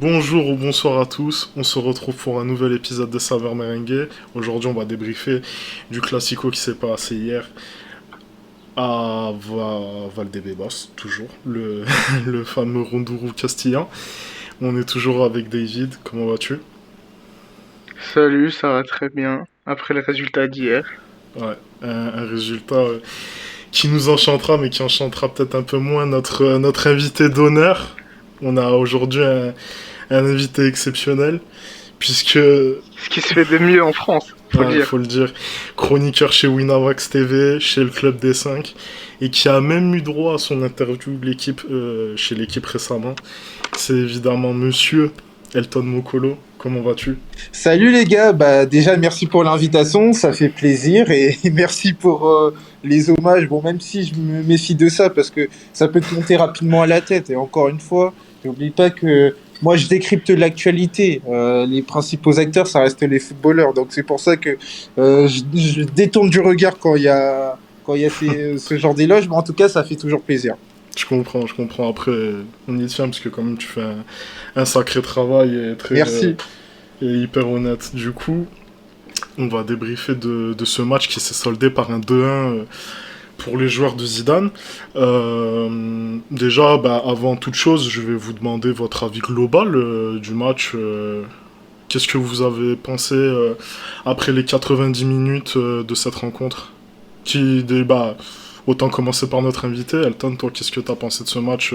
Bonjour ou bonsoir à tous, on se retrouve pour un nouvel épisode de Saveur Merengue. Aujourd'hui on va débriefer du classico qui s'est passé hier à Valdebebas, toujours, le fameux Rondourou castillan. On est toujours avec David, comment vas-tu? Salut, ça va très bien. Après le résultat d'hier. Ouais, un résultat qui nous enchantera mais qui enchantera peut-être un peu moins notre invité d'honneur. On a aujourd'hui un invité exceptionnel puisque Ce qui se fait de mieux en France, faut le ouais, dire. faut le dire. Chroniqueur chez Winamax TV, chez le Club des 5, et qui a même eu droit à son interview de l'équipe, chez l'équipe récemment. C'est évidemment Monsieur Elton Mokolo. Comment vas-tu? Salut les gars, bah déjà merci pour l'invitation, ça fait plaisir et merci pour les hommages. Bon, même si je me méfie de ça parce que ça peut te monter rapidement à la tête. Et encore une fois, n'oublie pas que moi je décrypte l'actualité. Les principaux acteurs, ça reste les footballeurs. Donc c'est pour ça que je détourne du regard quand il y a ce genre d'éloge. Mais en tout cas, ça fait toujours plaisir. Je comprends, je comprends. Après, on y tient parce que quand même tu fais un sacré travail et Merci. et hyper honnête. Du coup, on va débriefer de ce match qui s'est soldé par un 2-1 pour les joueurs de Zidane. Déjà, bah, avant toute chose, je vais vous demander votre avis global du match. Qu'est-ce que vous avez pensé après les 90 minutes de cette rencontre bah, autant commencer par notre invité. Elton, toi, qu'est-ce que tu as pensé de ce match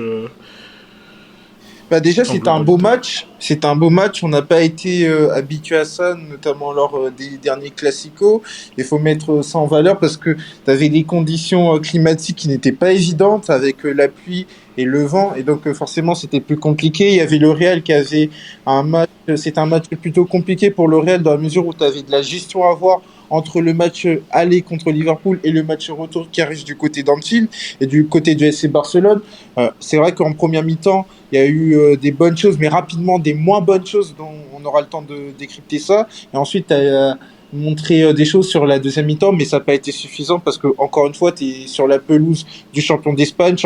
Bah déjà, en c'est un beau globalité? match. C'est un beau match. On n'a pas été habitué à ça, notamment lors des derniers classicos. Il faut mettre ça en valeur parce que tu avais des conditions climatiques qui n'étaient pas évidentes avec la pluie et le vent. Et donc, forcément, c'était plus compliqué. Il y avait le Real qui avait un match. C'est un match plutôt compliqué pour le Real dans la mesure où tu avais de la gestion à voir entre le match aller contre Liverpool et le match retour qui arrive du côté d'Anfield et du côté du FC Barcelone. C'est vrai qu'en première mi-temps, il y a eu des bonnes choses, mais rapidement des moins bonnes choses dont on aura le temps de décrypter ça. Et ensuite, tu as montré des choses sur la deuxième mi-temps, mais ça n'a pas été suffisant parce que, encore une fois, tu es sur la pelouse du champion d'Espagne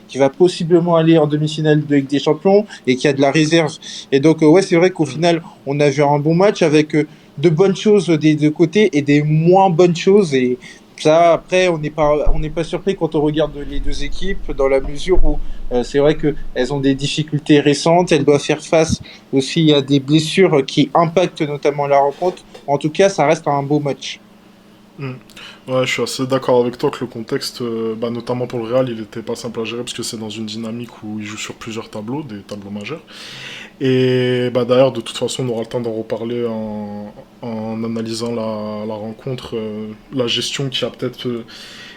qui va possiblement aller en demi-finale de Ligue des Champions et qui a de la réserve. Et donc, ouais, c'est vrai qu'au Mm. final, on a vu un bon match avec de bonnes choses des deux côtés et des moins bonnes choses. Et ça, après, on n'est pas surpris quand on regarde les deux équipes dans la mesure où c'est vrai qu'elles ont des difficultés récentes, elles doivent faire face aussi à des blessures qui impactent notamment la rencontre. En tout cas, ça reste un beau match. Mm. Ouais, je suis assez d'accord avec toi que le contexte, bah, notamment pour le Real, il était pas simple à gérer parce que c'est dans une dynamique où il joue sur plusieurs tableaux, des tableaux majeurs. Et bah, d'ailleurs, de toute façon, on aura le temps d'en reparler en analysant la rencontre, la gestion qui a peut-être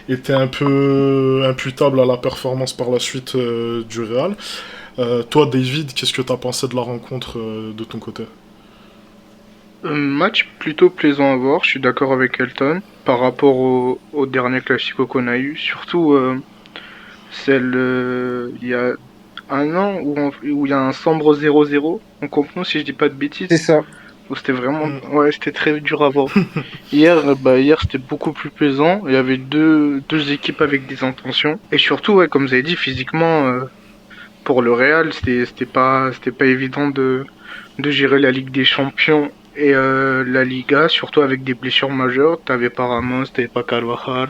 été un peu imputable à la performance par la suite du Real. Toi, David, qu'est-ce que tu as pensé de la rencontre de ton côté? Match plutôt plaisant à voir, je suis d'accord avec Elton. Par rapport au dernier classico qu'on a eu, surtout celle il y a un an où il y a un sombre 0-0 en Camp Nou, si je dis pas de bêtises. C'est ça. Où c'était vraiment, Mm. ouais, c'était très dur à voir. Hier c'était beaucoup plus plaisant. Il y avait deux équipes avec des intentions. Et surtout, ouais, comme vous avez dit, physiquement, pour le Real, c'était pas évident de gérer la Ligue des Champions et la Liga, surtout avec des blessures majeures. T'avais pas Ramos, t'avais pas Carvajal,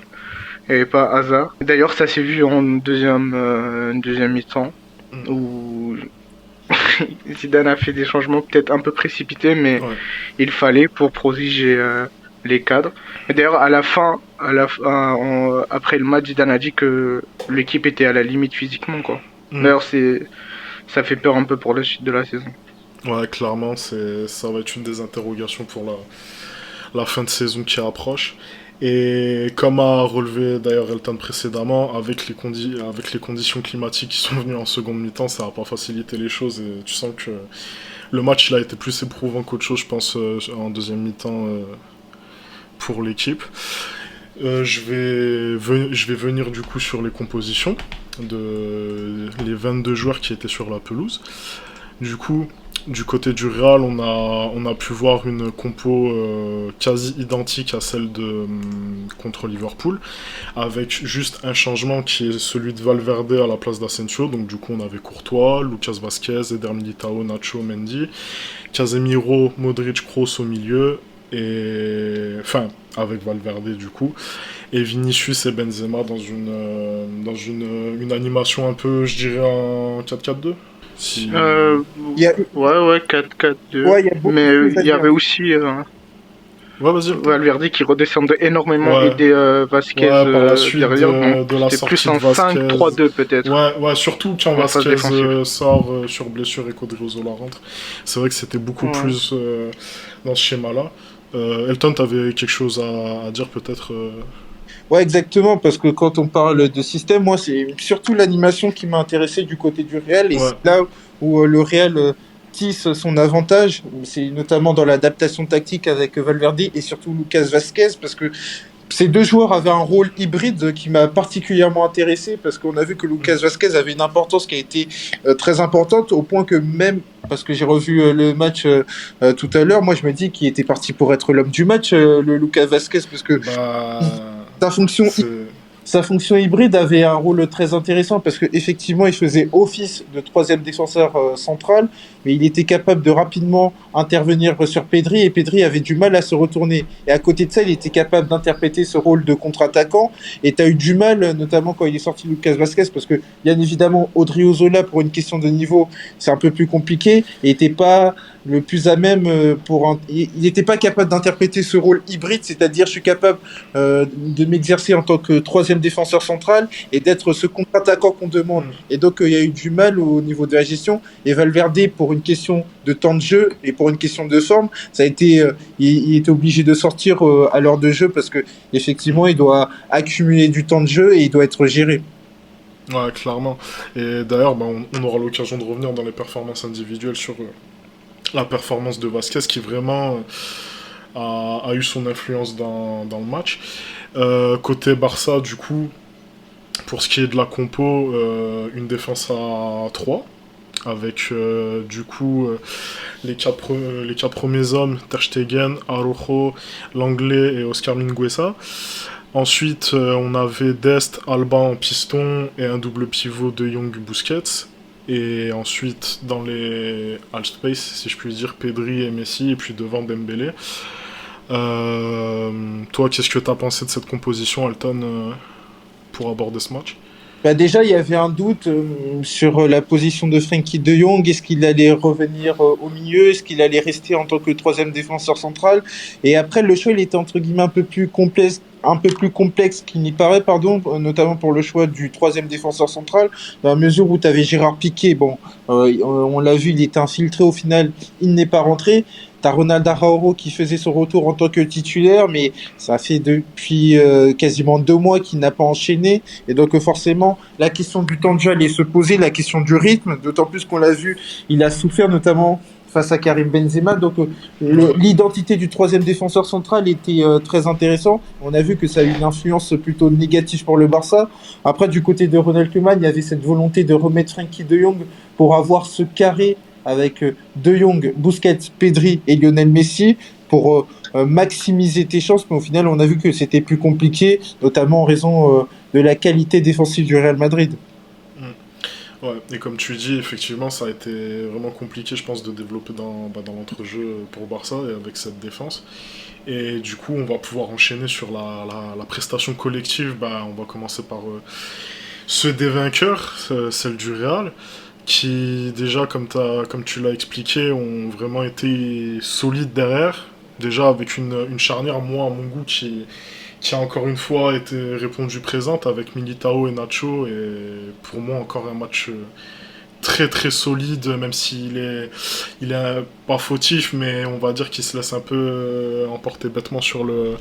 t'avais pas Hazard. D'ailleurs, ça s'est vu en deuxième mi-temps Mm. où Zidane a fait des changements peut-être un peu précipités, mais Ouais. il fallait pour protéger les cadres. Et d'ailleurs, après le match, Zidane a dit que l'équipe était à la limite physiquement, quoi. Mm. D'ailleurs, ça fait peur un peu pour la suite de la saison. Ouais, clairement, ça va être une des interrogations pour la fin de saison qui approche. Et comme a relevé d'ailleurs Elton précédemment, avec les conditions climatiques qui sont venues en seconde mi-temps, ça n'a pas facilité les choses. Et tu sens que le match il a été plus éprouvant qu'autre chose, je pense, en deuxième mi-temps pour l'équipe. Je vais venir du coup sur les compositions de les 22 joueurs qui étaient sur la pelouse. Du coup, Du côté du Real, on a pu voir une compo quasi identique à celle contre Liverpool, avec juste un changement qui est celui de Valverde à la place d'Asensio. Donc du coup, on avait Courtois, Lucas Vazquez, Eder Militao, Nacho, Mendy, Casemiro, Modric, Kroos au milieu, et enfin avec Valverde du coup, et Vinicius et Benzema dans une animation un peu, je dirais, en 4-4-2. Si... Il y a, Ouais, 4-4-2. ouais, il y a beaucoup Mais de choses à il y dire. avait aussi Ouais, vas-y. Valverde qui redescendait énormément, Ouais. aider Vasquez Ouais, par la suite derrière. Donc de la c'était plus sortie de un Vasquez. 5-3-2 peut-être Ouais, surtout quand en phase Vasquez défensive. sort sur blessure et qu'Odriozola rentre. C'est vrai que c'était beaucoup Ouais. plus dans ce schéma-là. Elton, t'avais quelque chose à dire peut-être Ouais, exactement, parce que quand on parle de système, moi, c'est surtout l'animation qui m'a intéressé du côté du Real, et c'est Ouais, là où le Real tisse son avantage, c'est notamment dans l'adaptation tactique avec Valverde et surtout Lucas Vasquez, parce que ces deux joueurs avaient un rôle hybride qui m'a particulièrement intéressé, parce qu'on a vu que Lucas Vasquez avait une importance qui a été très importante, au point que même, parce que j'ai revu le match tout à l'heure, moi je me dis qu'il était parti pour être l'homme du match, le Lucas Vasquez, parce que bah. sa fonction C'est. sa fonction hybride avait un rôle très intéressant parce qu'effectivement, il faisait office de troisième défenseur central, mais il était capable de rapidement intervenir sur Pedri et Pedri avait du mal à se retourner. Et à côté de ça, il était capable d'interpréter ce rôle de contre-attaquant. Et tu as eu du mal, notamment quand il est sorti Lucas Vasquez, parce que bien évidemment, Odriozola, pour une question de niveau, c'est un peu plus compliqué et n'était pas le plus à même il n'était pas capable d'interpréter ce rôle hybride, c'est-à-dire je suis capable de m'exercer en tant que troisième défenseur central et d'être ce contre-attaquant qu'on demande. Hmm. Et donc, il y a eu du mal au niveau de la gestion. Et Valverde, pour une question de temps de jeu et pour une question de forme, ça a été, il était obligé de sortir à l'heure de jeu parce que effectivement, il doit accumuler du temps de jeu et il doit être géré. Ouais, clairement. Et d'ailleurs, bah, on aura l'occasion de revenir dans les performances individuelles sur la performance de Vasquez qui vraiment a eu son influence dans le match. Côté Barça, du coup, pour ce qui est de la compo, une défense à 3 avec du coup les quatre premiers hommes, Ter Stegen, Araujo, Langlais et Oscar Mingueza. Ensuite, on avait Dest, Alba en piston et un double pivot de Young Busquets. Et ensuite, dans les half space, si je puis dire, Pedri et Messi, et puis devant Dembélé. Toi, qu'est-ce que tu as pensé de cette composition, Alton, pour aborder ce match? Bah déjà, il y avait un doute sur la position de Frenkie de Jong. Est-ce qu'il allait revenir au milieu? Est-ce qu'il allait rester en tant que troisième défenseur central? Et après, le choix, il était entre guillemets un peu plus complexe qu'il n'y paraît, pardon, notamment pour le choix du troisième défenseur central, dans la mesure où tu avais Gérard Piqué. Bon, on l'a vu, il était infiltré au final, il n'est pas rentré. T'as Ronald Araujo qui faisait son retour en tant que titulaire, mais ça fait depuis quasiment 2 mois qu'il n'a pas enchaîné. Et donc forcément, la question du temps de jeu allait se poser, la question du rythme, d'autant plus qu'on l'a vu, il a souffert notamment face à Karim Benzema. Donc l'identité du troisième défenseur central était très intéressant. On a vu que ça a eu une influence plutôt négative pour le Barça. Après, du côté de Ronald Koeman, il y avait cette volonté de remettre Frenkie de Jong pour avoir ce carré avec De Jong, Busquets, Pedri et Lionel Messi pour maximiser tes chances, mais au final, on a vu que c'était plus compliqué, notamment en raison de la qualité défensive du Real Madrid. Ouais, et comme tu dis, effectivement, ça a été vraiment compliqué, je pense, de développer dans l'entrejeu pour Barça et avec cette défense. Et du coup, on va pouvoir enchaîner sur la prestation collective. Bah, on va commencer par ceux des vainqueurs, celle du Real, qui déjà, comme tu l'as expliqué, ont vraiment été solides derrière. Déjà avec une charnière, moi, à mon goût, qui a encore une fois été répondu présente avec Militao et Nacho. Et pour moi, encore un match très très solide, même s'il est pas fautif, mais on va dire qu'il se laisse un peu emporter bêtement sur le,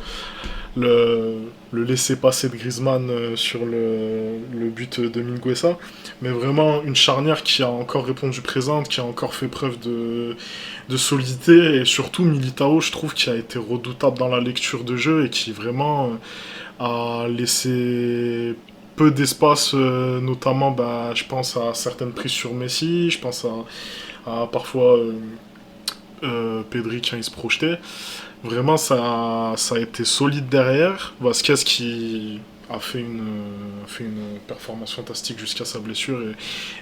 le laisser-passer de Griezmann sur le but de Mingueza. Mais vraiment une charnière qui a encore répondu présente, qui a encore fait preuve de solidité, et surtout Militao, je trouve, qui a été redoutable dans la lecture de jeu et qui vraiment a laissé peu d'espace, notamment bah, je pense à certaines prises sur Messi, je pense à à parfois Pedri quand il se projetait. Vraiment, ça a été solide derrière. Vasquez qui a fait une performance fantastique jusqu'à sa blessure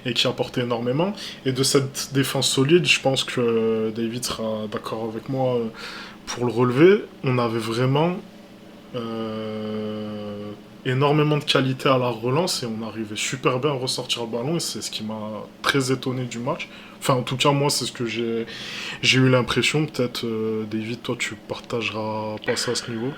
et qui a apporté énormément. Et de cette défense solide, je pense que David sera d'accord avec moi pour le relever. On avait vraiment énormément de qualité à la relance et on arrivait super bien à ressortir le ballon et c'est ce qui m'a très étonné du match. Enfin, en tout cas, moi, c'est ce que j'ai eu l'impression. Peut-être, David, toi, tu partageras pas ça à ce niveau.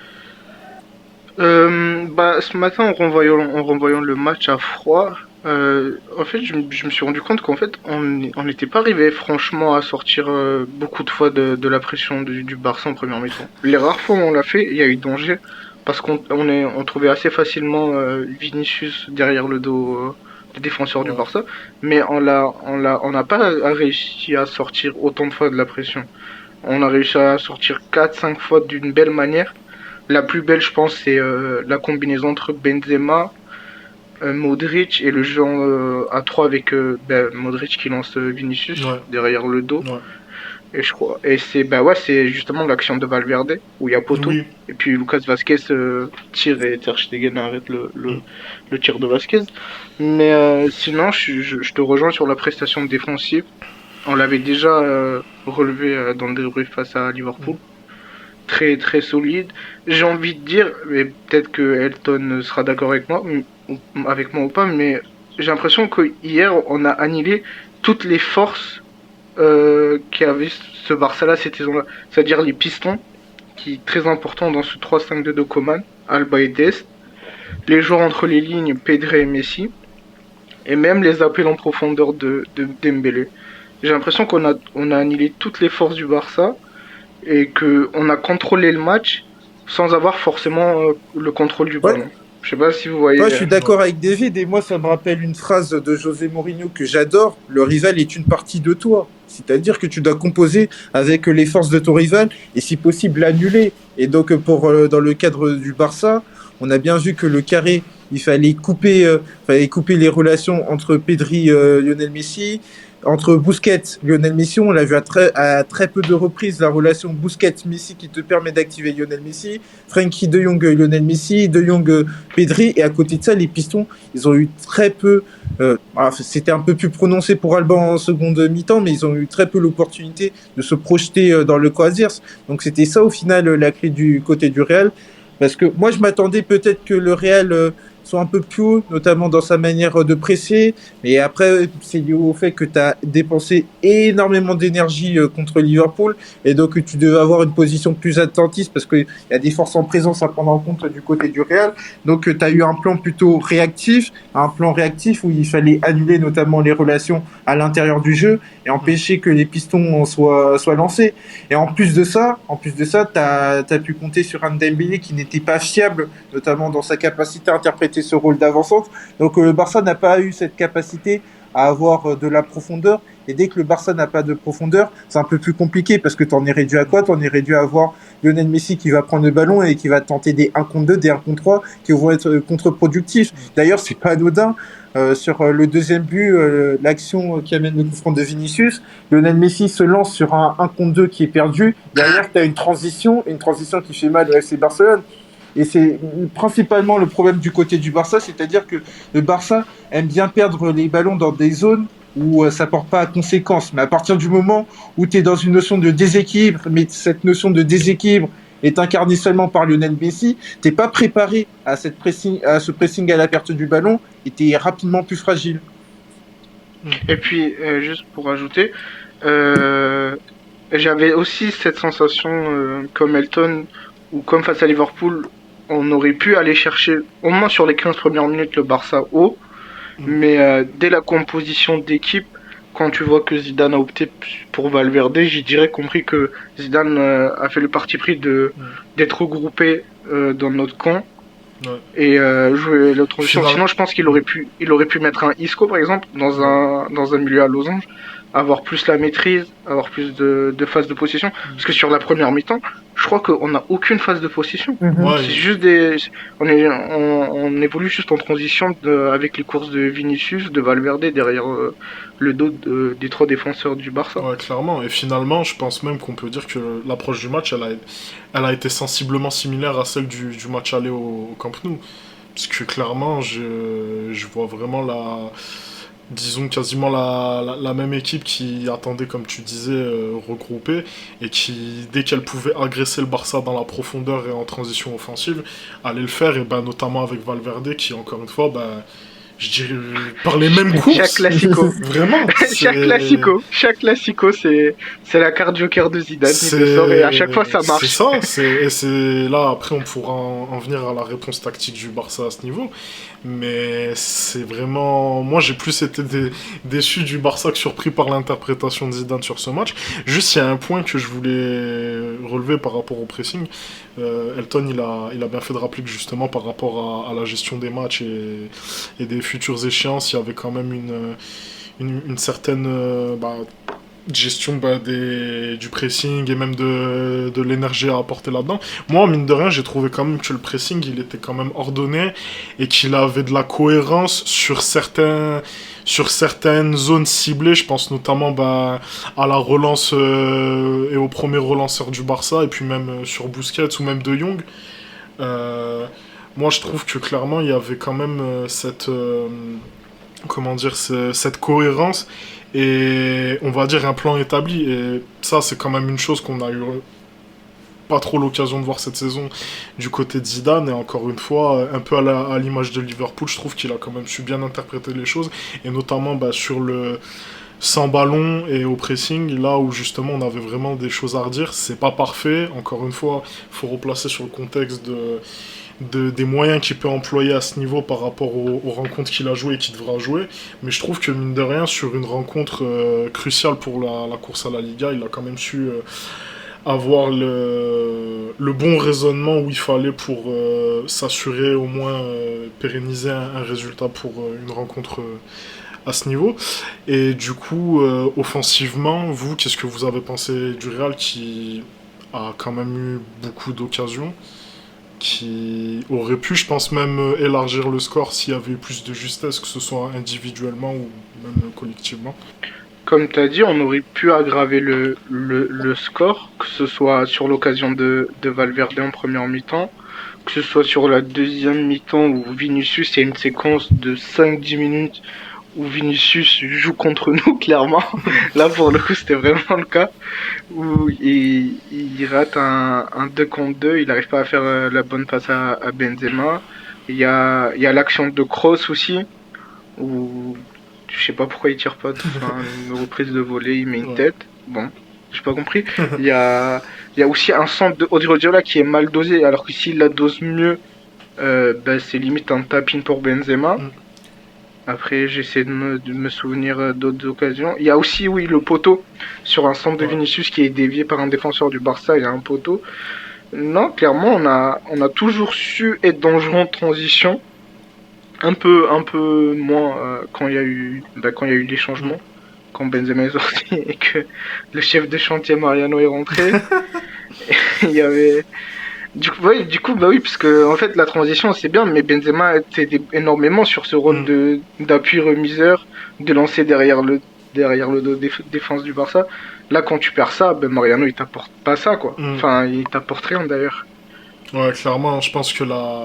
Ce matin, en renvoyant le match à froid, en fait, je me suis rendu compte qu'en fait, on n'était pas arrivé franchement à sortir beaucoup de fois de la pression du Barça en première mi-temps. Les rares fois où on l'a fait, il y a eu danger parce on trouvait assez facilement Vinicius derrière le dos des défenseurs du Ouais. Barça, mais on n'a pas réussi à sortir autant de fois de la pression. On a réussi à sortir 4-5 fois d'une belle manière. La plus belle, je pense, c'est la combinaison entre Benzema, Modric et le jeu à 3 avec Modric qui lance Vinicius Ouais. derrière le dos. Ouais. Et je crois. Et c'est justement l'action de Valverde où il y a poteau. Oui. Et puis Lucas Vasquez tire et Ter Stegen arrête le tir de Vasquez. Mais sinon, je te rejoins sur la prestation défensive. On l'avait déjà relevé dans le débrief face à Liverpool. Très très solide. J'ai envie de dire, mais peut-être que Elton sera d'accord avec moi ou pas, mais j'ai l'impression que hier on a annihilé toutes les forces qu'avait ce Barça-là cette saison-là. C'est-à-dire les pistons, qui est très important dans ce 3-5-2 de Coman, Alba et Dest, les joueurs entre les lignes, Pedri et Messi, et même les appels en profondeur de Dembélé. J'ai l'impression on a annihilé toutes les forces du Barça et qu'on a contrôlé le match sans avoir forcément le contrôle du Ouais. ballon. Je sais pas si vous voyez. Moi, je suis d'accord avec David, et moi, ça me rappelle une phrase de José Mourinho que j'adore: le rival est une partie de toi. C'est-à-dire que tu dois composer avec les forces de ton rival et, si possible, l'annuler. Et donc, dans le cadre du Barça, on a bien vu que le carré, il fallait couper les relations entre Pedri, Lionel Messi, entre Busquets, Lionel Messi. On l'a vu à très peu de reprises, la relation Busquets-Messi qui te permet d'activer Lionel Messi, Frenkie de Jong, Lionel Messi, de Jong, Pedri. Et à côté de ça, les pistons, ils ont eu très peu, c'était un peu plus prononcé pour Alba en seconde mi-temps, mais ils ont eu très peu l'opportunité de se projeter dans le adverse. Donc c'était ça au final la clé du côté du Real. Parce que moi, je m'attendais peut-être que le Real soit un peu plus haut, notamment dans sa manière de presser. Mais après, c'est lié au fait que tu as dépensé énormément d'énergie contre Liverpool. Et donc, tu devais avoir une position plus attentiste parce qu'il y a des forces en présence à prendre en compte du côté du Real. Donc, tu as eu un plan plutôt réactif. Un plan réactif où il fallait annuler notamment les relations à l'intérieur du jeu et empêcher que les pistons soient lancés. Et en plus de ça, t'as pu compter sur un Dembélé qui n'était pas fiable, notamment dans sa capacité à interpréter ce rôle d'avant-centre. Donc le Barça n'a pas eu cette capacité à avoir de la profondeur. Et dès que le Barça n'a pas de profondeur, c'est un peu plus compliqué parce que t'en es réduit à quoi? T'en es réduit à avoir Lionel Messi qui va prendre le ballon et qui va tenter des 1 contre 2, des 1 contre 3 qui vont être contre-productifs. D'ailleurs, c'est pas anodin. Sur le deuxième but, l'action qui amène le coup franc de Vinicius, Lionel Messi se lance sur un 1 contre 2 qui est perdu. Derrière, tu as une transition qui fait mal au FC Barcelone. Et c'est principalement le problème du côté du Barça, c'est-à-dire que le Barça aime bien perdre les ballons dans des zones où ça porte pas à conséquence. Mais à partir du moment où tu es dans une notion de déséquilibre, mais cette notion de déséquilibre est incarnée seulement par Lionel Messi, t'es pas préparé à ce pressing à la perte du ballon et t'es rapidement plus fragile. Et puis, juste pour ajouter, j'avais aussi cette sensation, comme Elton, ou comme face à Liverpool, on aurait pu aller chercher, au moins sur les 15 premières minutes, le Barça haut, mais dès la composition d'équipe, quand tu vois que Zidane a opté pour Valverde, j'ai direct compris que Zidane a fait le parti pris d'être regroupé dans notre camp. Ouais. Et jouer l'autre transition. Final. Sinon, je pense qu'il aurait pu mettre un Isco, par exemple, dans un milieu à losange, avoir plus la maîtrise, avoir plus de phases de possession. Parce que sur la première mi-temps, je crois qu'on n'a aucune phase de possession. Ouais, C'est juste on évolue juste en transition avec les courses de Vinicius, de Valverde derrière le dos des trois défenseurs du Barça. ouais, clairement. Et finalement, je pense même qu'on peut dire que l'approche du match, elle a été sensiblement similaire à celle du match aller au Camp Nou. Parce que clairement, je vois vraiment disons quasiment la même équipe qui attendait, comme tu disais, regroupée, et qui, dès qu'elle pouvait agresser le Barça dans la profondeur et en transition offensive, allait le faire, et ben, notamment avec Valverde, qui, encore une fois, ben, je dirais, par les mêmes Chaque courses. classico. Vraiment, Chaque classico, c'est la carte joker de Zidane qui te sort et à chaque fois ça c'est marche. ça, et c'est là, après, on pourra en venir à la réponse tactique du Barça à ce niveau. Mais c'est vraiment. Moi, j'ai plus été déçu du Barça que surpris par l'interprétation de Zidane sur ce match. Juste, il y a un point que je voulais relever par rapport au pressing. Elton, il a bien fait de rappeler que justement, par rapport à la gestion des matchs et des futures échéances, il y avait quand même une certaine gestion du pressing et même de l'énergie à apporter là-dedans. Moi, mine de rien, j'ai trouvé quand même que le pressing, il était quand même ordonné et qu'il avait de la cohérence sur certaines zones ciblées. Je pense notamment à la relance et au premier relanceur du Barça, et puis même sur Busquets ou même De Jong. Moi, je trouve que clairement, il y avait quand même cette cohérence et on va dire un plan établi. Et ça, c'est quand même une chose qu'on a eu pas trop l'occasion de voir cette saison du côté de Zidane. Et encore une fois, un peu à l'image de Liverpool, je trouve qu'il a quand même su bien interpréter les choses, et notamment sur le sans ballon et au pressing, là où justement on avait vraiment des choses à redire. C'est pas parfait, encore une fois, il faut replacer sur le contexte des moyens qu'il peut employer à ce niveau par rapport aux rencontres qu'il a jouées et qu'il devra jouer. Mais je trouve que, mine de rien, sur une rencontre cruciale pour la course à la Liga, il a quand même su avoir le bon raisonnement où il fallait pour s'assurer au moins pérenniser un résultat pour une rencontre à ce niveau. Et du coup, offensivement, vous, qu'est-ce que vous avez pensé du Real, qui a quand même eu beaucoup d'occasions, qui aurait pu, je pense, même élargir le score s'il y avait eu plus de justesse, que ce soit individuellement ou même collectivement. Comme tu as dit, on aurait pu aggraver le score, que ce soit sur l'occasion de Valverde en première mi-temps, que ce soit sur la deuxième mi-temps où Vinicius, il y a une séquence de 5-10 minutes où Vinicius joue contre nous, clairement. Là, pour le coup, c'était vraiment le cas, où il rate un 2 contre 2, il n'arrive pas à faire la bonne passe à Benzema. Il y a l'action de Kroos aussi, où je sais pas pourquoi il tire pas, enfin, une reprise de volée, il met une tête. Bon, j'ai pas compris. Il y a aussi un centre de Odriozola qui est mal dosé, alors que s'il la dose mieux, c'est limite un tap-in pour Benzema. Après, j'essaie de me souvenir d'autres occasions. Il y a aussi, oui, le poteau sur un centre de Vinicius qui est dévié par un défenseur du Barça. Il y a un poteau. Non, clairement, on a toujours su être dangereux en transition. Un peu moins quand il y a eu les changements, quand Benzema est sorti et que le chef de chantier Mariano est rentré. Il y avait du coup, bah oui, parce que en fait la transition c'est bien, mais Benzema était énormément sur ce rôle d'appui remiseur, de lancer derrière le dos défense du Barça. Là, quand tu perds ça, Mariano il t'apporte pas ça, quoi. Enfin, il t'apporte rien d'ailleurs. Ouais, clairement, je pense que là,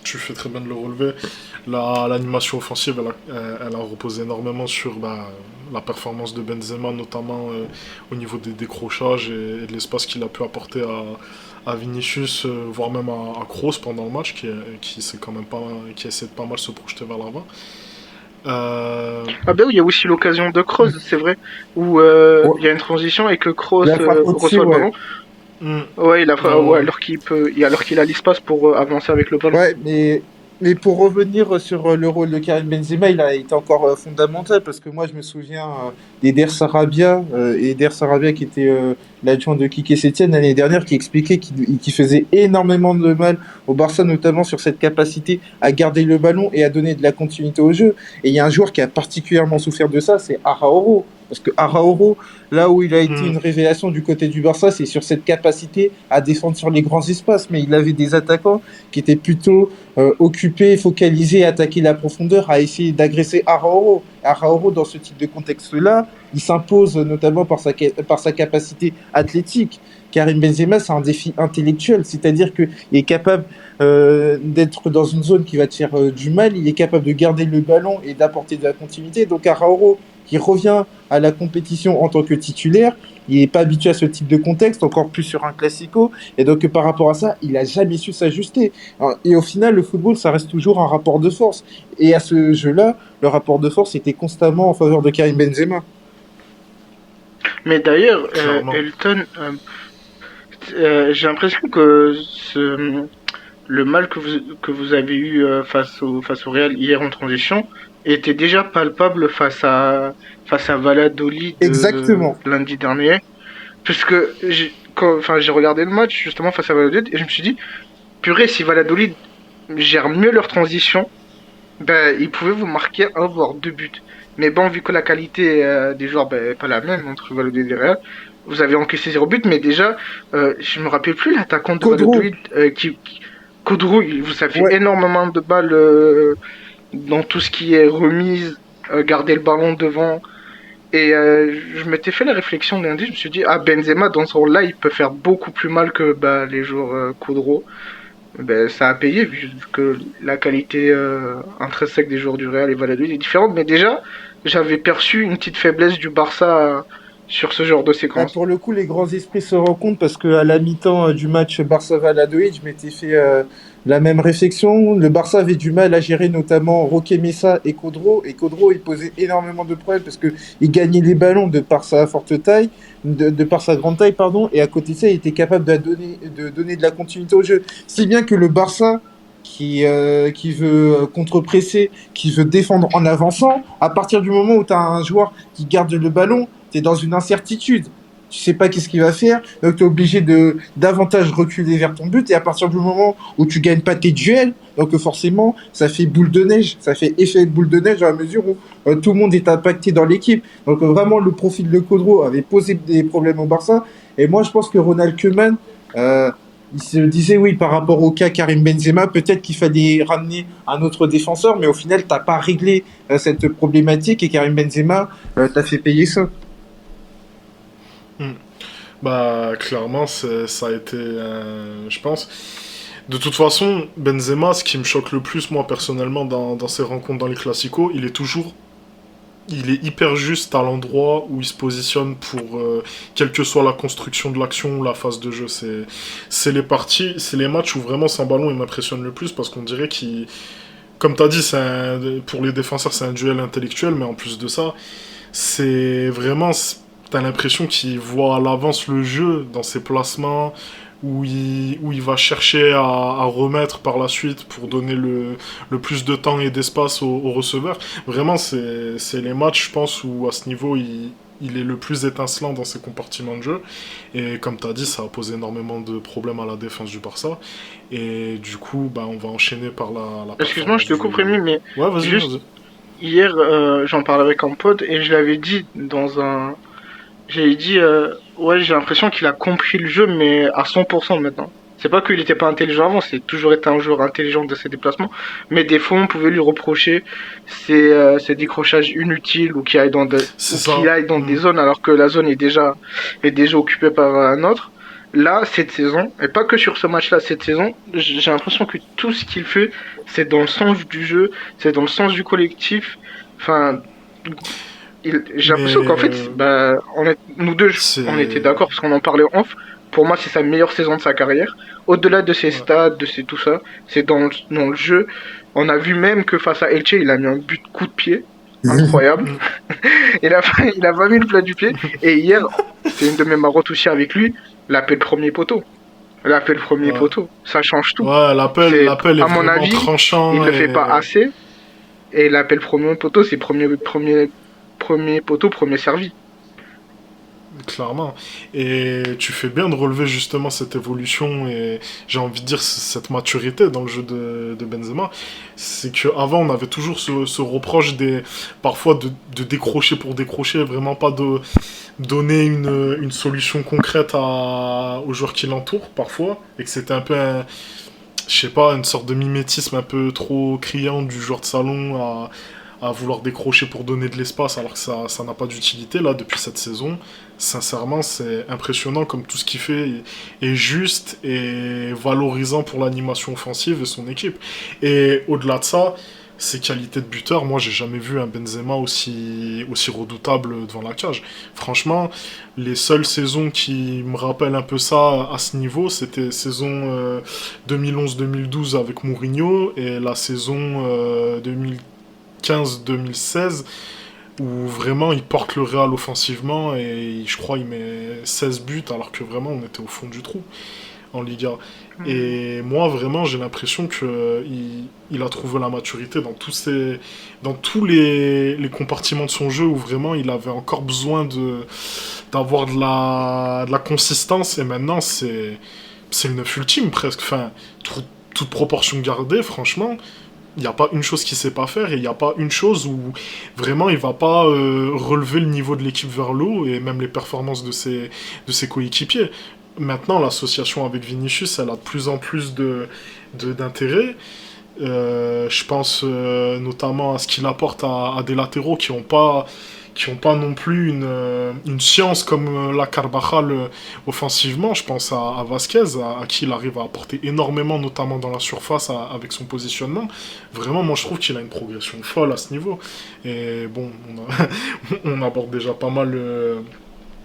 tu fais très bien de le relever. L'animation offensive, elle a reposé énormément sur la performance de Benzema, notamment au niveau des décrochages et de l'espace qu'il a pu apporter à Vinicius, voire même à Kroos pendant le match, qui essaie de pas mal se projeter vers l'avant. Ah ben oui, il y a aussi l'occasion de Kroos, c'est vrai, où il y a une transition et que Kroos reçoit le ballon. Ouais, alors qu'il a l'espace pour avancer avec le ballon. Ouais, mais pour revenir sur le rôle de Karim Benzema, il a été encore fondamental, parce que moi je me souviens d'Eder Sarabia, Eder Sarabia qui était l'adjoint de Quique Setién l'année dernière, qui expliquait qu'il faisait énormément de mal au Barça, notamment sur cette capacité à garder le ballon et à donner de la continuité au jeu. Et il y a un joueur qui a particulièrement souffert de ça, c'est Araújo. Parce que Araújo, là où il a été Hmm. une révélation du côté du Barça, c'est sur cette capacité à défendre sur les grands espaces. Mais il avait des attaquants qui étaient plutôt occupés, focalisés, à attaquer la profondeur, à essayer d'agresser Araújo. Araújo, dans ce type de contexte-là, il s'impose notamment par sa capacité athlétique. Karim Benzema, c'est un défi intellectuel, c'est-à-dire qu'il est capable d'être dans une zone qui va te faire du mal, il est capable de garder le ballon et d'apporter de la continuité. Donc Araújo, qui revient à la compétition en tant que titulaire, il n'est pas habitué à ce type de contexte, encore plus sur un classico, et donc par rapport à ça, il n'a jamais su s'ajuster. Et au final, le football, ça reste toujours un rapport de force. Et à ce jeu-là, le rapport de force était constamment en faveur de Karim Benzema. Mais d'ailleurs, Clairement. Elton, j'ai l'impression que le mal que vous avez eu face au Real hier en transition était déjà palpable face à Valladolid Exactement. lundi dernier. Puisque j'ai regardé le match justement face à Valladolid et je me suis dit, purée, si Valladolid gère mieux leur transition, ben, ils pouvaient vous marquer un voire deux buts. Mais bon, vu que la qualité des joueurs ben, est pas la même entre Valladolid et Real, vous avez encaissé 0 but, mais déjà, je me rappelle plus l'attaquant de Codro, Valladolid Kodrou, il vous a fait ouais. énormément de balles dans tout ce qui est remise, garder le ballon devant. Et je m'étais fait la réflexion lundi, je me suis dit, ah Benzema dans ce rôle-là, il peut faire beaucoup plus mal que bah, les joueurs Kodro. Ben, ça a payé vu que la qualité intrinsèque des joueurs du Real et Valladolid est différente. Mais déjà, j'avais perçu une petite faiblesse du Barça sur ce genre de Bah, séquence. pour le coup, les grands esprits se rencontrent parce qu'à la mi-temps du match Barça-Valladolid, je m'étais fait la même réflexion. Le Barça avait du mal à gérer notamment Roque Mesa et Codro. Et Codro, il posait énormément de problèmes parce qu'il gagnait les ballons de par sa forte taille, de par sa grande taille, pardon. Et à côté de ça, il était capable de donner de la continuité au jeu. Si bien que le Barça, qui veut contre-presser, qui veut défendre en avançant, à partir du moment où tu as un joueur qui garde le ballon, tu es dans une incertitude. Tu sais pas qu'est-ce qu'il va faire, donc tu es obligé de davantage reculer vers ton but, et à partir du moment où tu gagnes pas tes duels, donc forcément, ça fait boule de neige, ça fait effet boule de neige dans la mesure où tout le monde est impacté dans l'équipe. Donc vraiment, le profil de Codro avait posé des problèmes au Barça, et moi je pense que Ronald Koeman, euh, il se disait oui, par rapport au cas Karim Benzema, peut-être qu'il fallait ramener un autre défenseur, mais au final, t'as pas réglé cette problématique, et Karim Benzema t'a fait payer ça. Hmm. Bah, clairement, ça a été, je pense. De toute façon, Benzema, ce qui me choque le plus, moi, personnellement, dans ses rencontres dans les classicos, il est hyper juste à l'endroit où il se positionne pour quelle que soit la construction de l'action ou la phase de jeu. C'est les parties, c'est les matchs où vraiment sans ballon il m'impressionne le plus parce qu'on dirait qu'il, comme t'as dit, pour les défenseurs c'est un duel intellectuel, mais en plus de ça, c'est vraiment, t'as l'impression qu'il voit à l'avance le jeu dans ses placements, où il va chercher à remettre par la suite pour donner le plus de temps et d'espace au receveur. Vraiment, c'est les matchs, je pense, où à ce niveau, il est le plus étincelant dans ses compartiments de jeu. Et comme tu as dit, ça a posé énormément de problèmes à la défense du Barça. Et du coup, bah, on va enchaîner par la Excuse-moi, performance je te coupe Rémi, du... mais Ouais, vas-y, juste vas-y. hier, j'en parlais avec un pote et je l'avais dit dans un... J'ai dit, ouais, j'ai l'impression qu'il a compris le jeu, mais à 100% maintenant. C'est pas qu'il était pas intelligent avant, c'est toujours été un joueur intelligent de ses déplacements, mais des fois on pouvait lui reprocher ses décrochages inutiles C'est ou ça. qu'il aille dans des Mm. zones alors que la zone est déjà occupée par un autre. Là, cette saison, et pas que sur ce match-là, cette saison, j'ai l'impression que tout ce qu'il fait, c'est dans le sens du jeu, c'est dans le sens du collectif. Enfin, j'ai Mais l'impression qu'en fait, bah, nous deux, on était c'est... d'accord parce qu'on en parlait en off. Pour moi, c'est sa meilleure saison de sa carrière. Au-delà de ses Ouais. stats, de ses tout ça, c'est dans le jeu. On a vu même que face à Elche, il a mis un but coup de pied. Incroyable. Mm. Il a pas mis le plat du pied. Et hier, c'est une de mes marottes aussi avec lui, l'appel premier poteau. L'appel premier Ouais. poteau. Ça change tout. Ouais, C'est, l'appel est à mon vraiment avis, il tranchant le fait pas et... assez. Et l'appel premier poteau, c'est premier poteau, premier servi. clairement. Et tu fais bien de relever justement cette évolution et j'ai envie de dire cette maturité dans le jeu de Benzema. C'est qu'avant, on avait toujours ce reproche parfois de décrocher pour décrocher, vraiment pas de donner une solution concrète aux joueurs qui l'entourent parfois. Et que c'était un peu je sais pas, une sorte de mimétisme un peu trop criant du joueur de salon à vouloir décrocher pour donner de l'espace alors que ça n'a pas d'utilité là depuis cette saison. Sincèrement, c'est impressionnant comme tout ce qu'il fait est juste et valorisant pour l'animation offensive et son équipe. Et au-delà de ça, ses qualités de buteur, moi j'ai jamais vu un Benzema aussi redoutable devant la cage. Franchement, les seules saisons qui me rappellent un peu ça à ce niveau, c'était saison 2011-2012 avec Mourinho et la saison 2015-2016 où vraiment il porte le Real offensivement et je crois il met 16 buts alors que vraiment on était au fond du trou en Liga. Et moi vraiment j'ai l'impression que il a trouvé la maturité dans tous les compartiments de son jeu où vraiment il avait encore besoin d'avoir de la consistance et maintenant c'est le neuf ultime presque. Enfin, toute proportion gardée, franchement. Il n'y a pas une chose qu'il ne sait pas faire et il n'y a pas une chose où vraiment il ne va pas relever le niveau de l'équipe vers le haut et même les performances de ses coéquipiers. Maintenant, l'association avec Vinicius, elle a de plus en plus d'intérêt. Je pense notamment à ce qu'il apporte à des latéraux qui n'ont pas non plus une science comme la Carvajal offensivement. Je pense à Vasquez, à qui il arrive à apporter énormément, notamment dans la surface avec son positionnement. Vraiment, moi je trouve qu'il a une progression folle à ce niveau. Et bon, on aborde déjà pas mal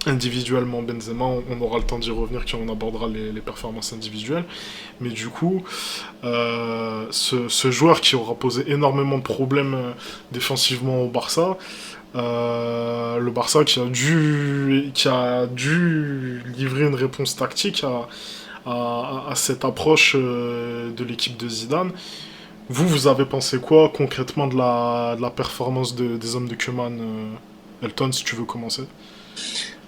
individuellement Benzema, on aura le temps d'y revenir quand on abordera les performances individuelles. Mais du coup, ce joueur qui aura posé énormément de problèmes défensivement au Barça, le Barça qui a dû livrer une réponse tactique à cette approche de l'équipe de Zidane. Vous avez pensé quoi concrètement de la performance des hommes de Koeman, Elton, si tu veux commencer?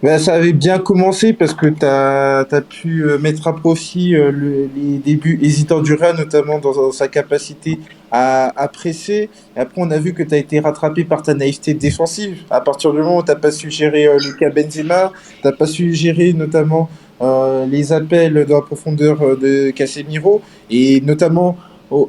Ben, ça avait bien commencé parce que tu as pu mettre à profit les débuts hésitants du Real, notamment dans sa capacité à presser. Et après, on a vu que tu as été rattrapé par ta naïveté défensive. À partir du moment où tu n'as pas su gérer le cas Benzema, tu n'as pas su gérer notamment les appels dans la profondeur de Casemiro, et notamment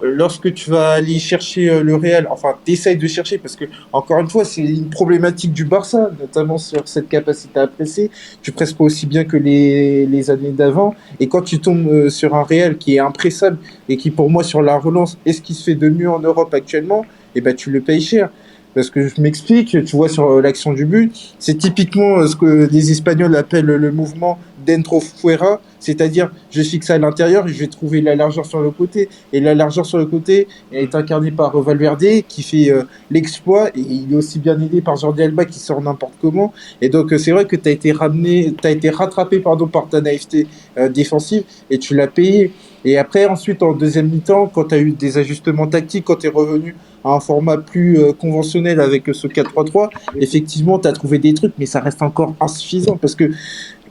lorsque tu vas aller chercher le Real, enfin, t'essayes de chercher, parce que, encore une fois, c'est une problématique du Barça, notamment sur cette capacité à presser. Tu presses pas aussi bien que les années d'avant. Et quand tu tombes sur un Real qui est impressable et qui, pour moi, sur la relance, est ce qui se fait de mieux en Europe actuellement, eh ben, tu le payes cher. Parce que je m'explique, tu vois, sur l'action du but, c'est typiquement ce que les Espagnols appellent le mouvement dentro fuera, c'est-à-dire je fixe à l'intérieur et je vais trouver la largeur sur le côté. Et la largeur sur le côté est incarnée par Valverde qui fait l'exploit, et il est aussi bien aidé par Jordi Alba qui sort n'importe comment. Et donc c'est vrai que tu as été rattrapé par ta naïveté défensive et tu l'as payé. Et après, ensuite, en deuxième mi-temps, quand tu as eu des ajustements tactiques, quand tu es revenu à un format plus conventionnel avec ce 4-3-3, effectivement, tu as trouvé des trucs, mais ça reste encore insuffisant parce que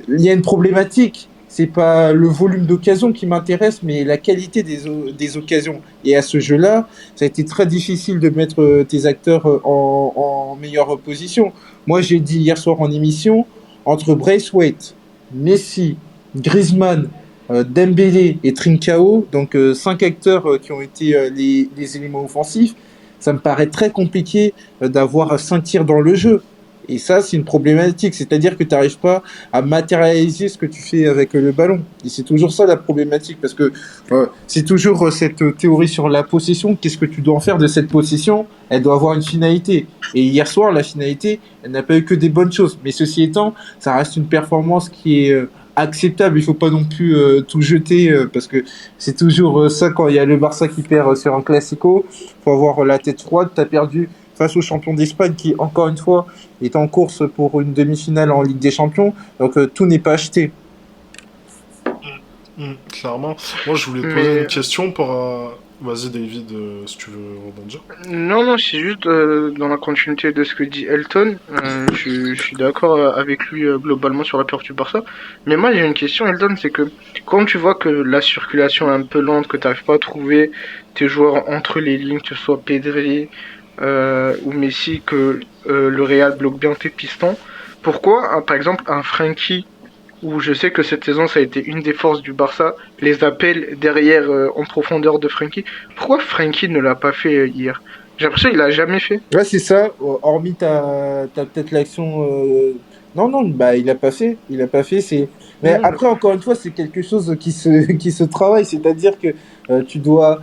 il y a une problématique. C'est pas le volume d'occasions qui m'intéresse, mais la qualité des occasions. Et à ce jeu-là, ça a été très difficile de mettre tes acteurs en meilleure position. Moi, j'ai dit hier soir en émission, entre Braithwaite, Messi, Griezmann, Dembélé et Trincao, donc 5 acteurs qui ont été les éléments offensifs, ça me paraît très compliqué d'avoir 5 tirs dans le jeu. Et ça, c'est une problématique, c'est-à-dire que tu n'arrives pas à matérialiser ce que tu fais avec le ballon. Et c'est toujours ça la problématique, parce que c'est toujours cette théorie sur la possession. Qu'est-ce que tu dois en faire de cette possession? Elle doit avoir une finalité. Et hier soir, la finalité, elle n'a pas eu que des bonnes choses. Mais ceci étant, ça reste une performance qui est acceptable. Il faut pas non plus tout jeter, parce que c'est toujours ça quand il y a le Barça qui perd sur un Classico. Faut avoir la tête froide. T'as perdu face au champion d'Espagne qui, encore une fois, est en course pour une demi-finale en Ligue des Champions. Donc tout n'est pas acheté. Clairement. Moi, je voulais te poser une question Vas-y, David, si tu veux rebondir. Non, non, c'est juste dans la continuité de ce que dit Elton. Je suis d'accord avec lui globalement sur la peur du Barça. Mais moi, j'ai une question, Elton, c'est que quand tu vois que la circulation est un peu lente, que tu n'arrives pas à trouver tes joueurs entre les lignes, que ce soit Pedri ou Messi, que le Real bloque bien tes pistons, pourquoi, par exemple, un Frenkie, où je sais que cette saison, ça a été une des forces du Barça, les appels derrière en profondeur de Frenkie. Pourquoi Frenkie ne l'a pas fait hier? J'ai l'impression qu'il l'a jamais fait. Ouais, c'est ça. Hormis t'as peut-être l'action. Non, non, bah il a pas fait. Il a pas fait. C'est. Mais Non, après, encore une fois, c'est quelque chose qui se travaille. C'est-à-dire que tu dois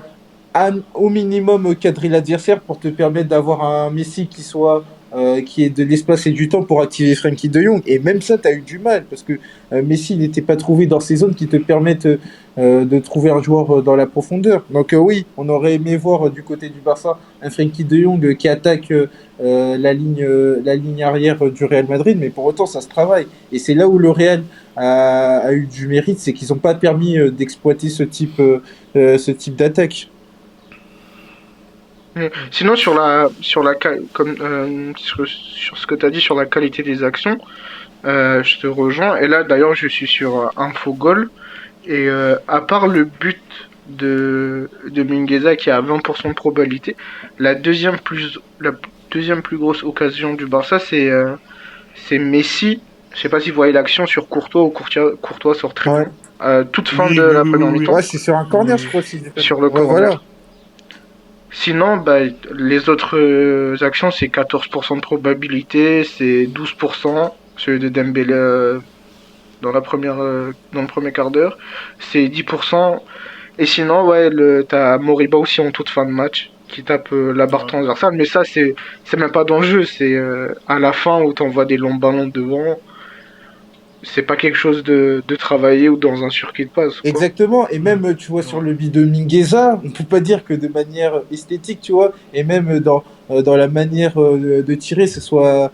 au minimum cadrer l'adversaire pour te permettre d'avoir un Messi qui ait de l'espace et du temps pour activer Frankie de Jong. Et même ça, tu as eu du mal parce que Messi n'était pas trouvé dans ces zones qui te permettent de trouver un joueur dans la profondeur. Donc oui, on aurait aimé voir du côté du Barça un Frankie de Jong qui attaque la ligne arrière du Real Madrid, mais pour autant, ça se travaille. Et c'est là où le Real a eu du mérite, c'est qu'ils n'ont pas permis d'exploiter ce type d'attaque. Sinon, comme, sur ce que tu as dit sur la qualité des actions, je te rejoins. Et là, d'ailleurs, je suis sur Infogol. Et à part le but de Mingueza qui a 20% de probabilité, la deuxième plus grosse occasion du Barça, c'est Messi. Je sais pas si vous voyez l'action sur Courtois, où Courtois sort très Ouais. bien. Toute fin Oui, de oui, la oui, première oui, mi-temps. Ouais, c'est sur un corner, je crois. Sur le Ouais, corner. voilà. Sinon, bah, les autres actions, c'est 14% de probabilité, c'est 12%, celui de Dembélé dans le premier quart d'heure, c'est 10%. Et sinon, ouais, t'as Moriba aussi en toute fin de match, qui tape la barre ouais. transversale, mais ça, c'est même pas dans le jeu, c'est à la fin où t'envoies des longs ballons devant, c'est pas quelque chose de travaillé ou dans un circuit de passe, quoi. Exactement, et Mm. même tu vois sur Ouais. le bid de Mingueza, on peut pas dire que de manière esthétique, tu vois, et même dans la manière de tirer, soit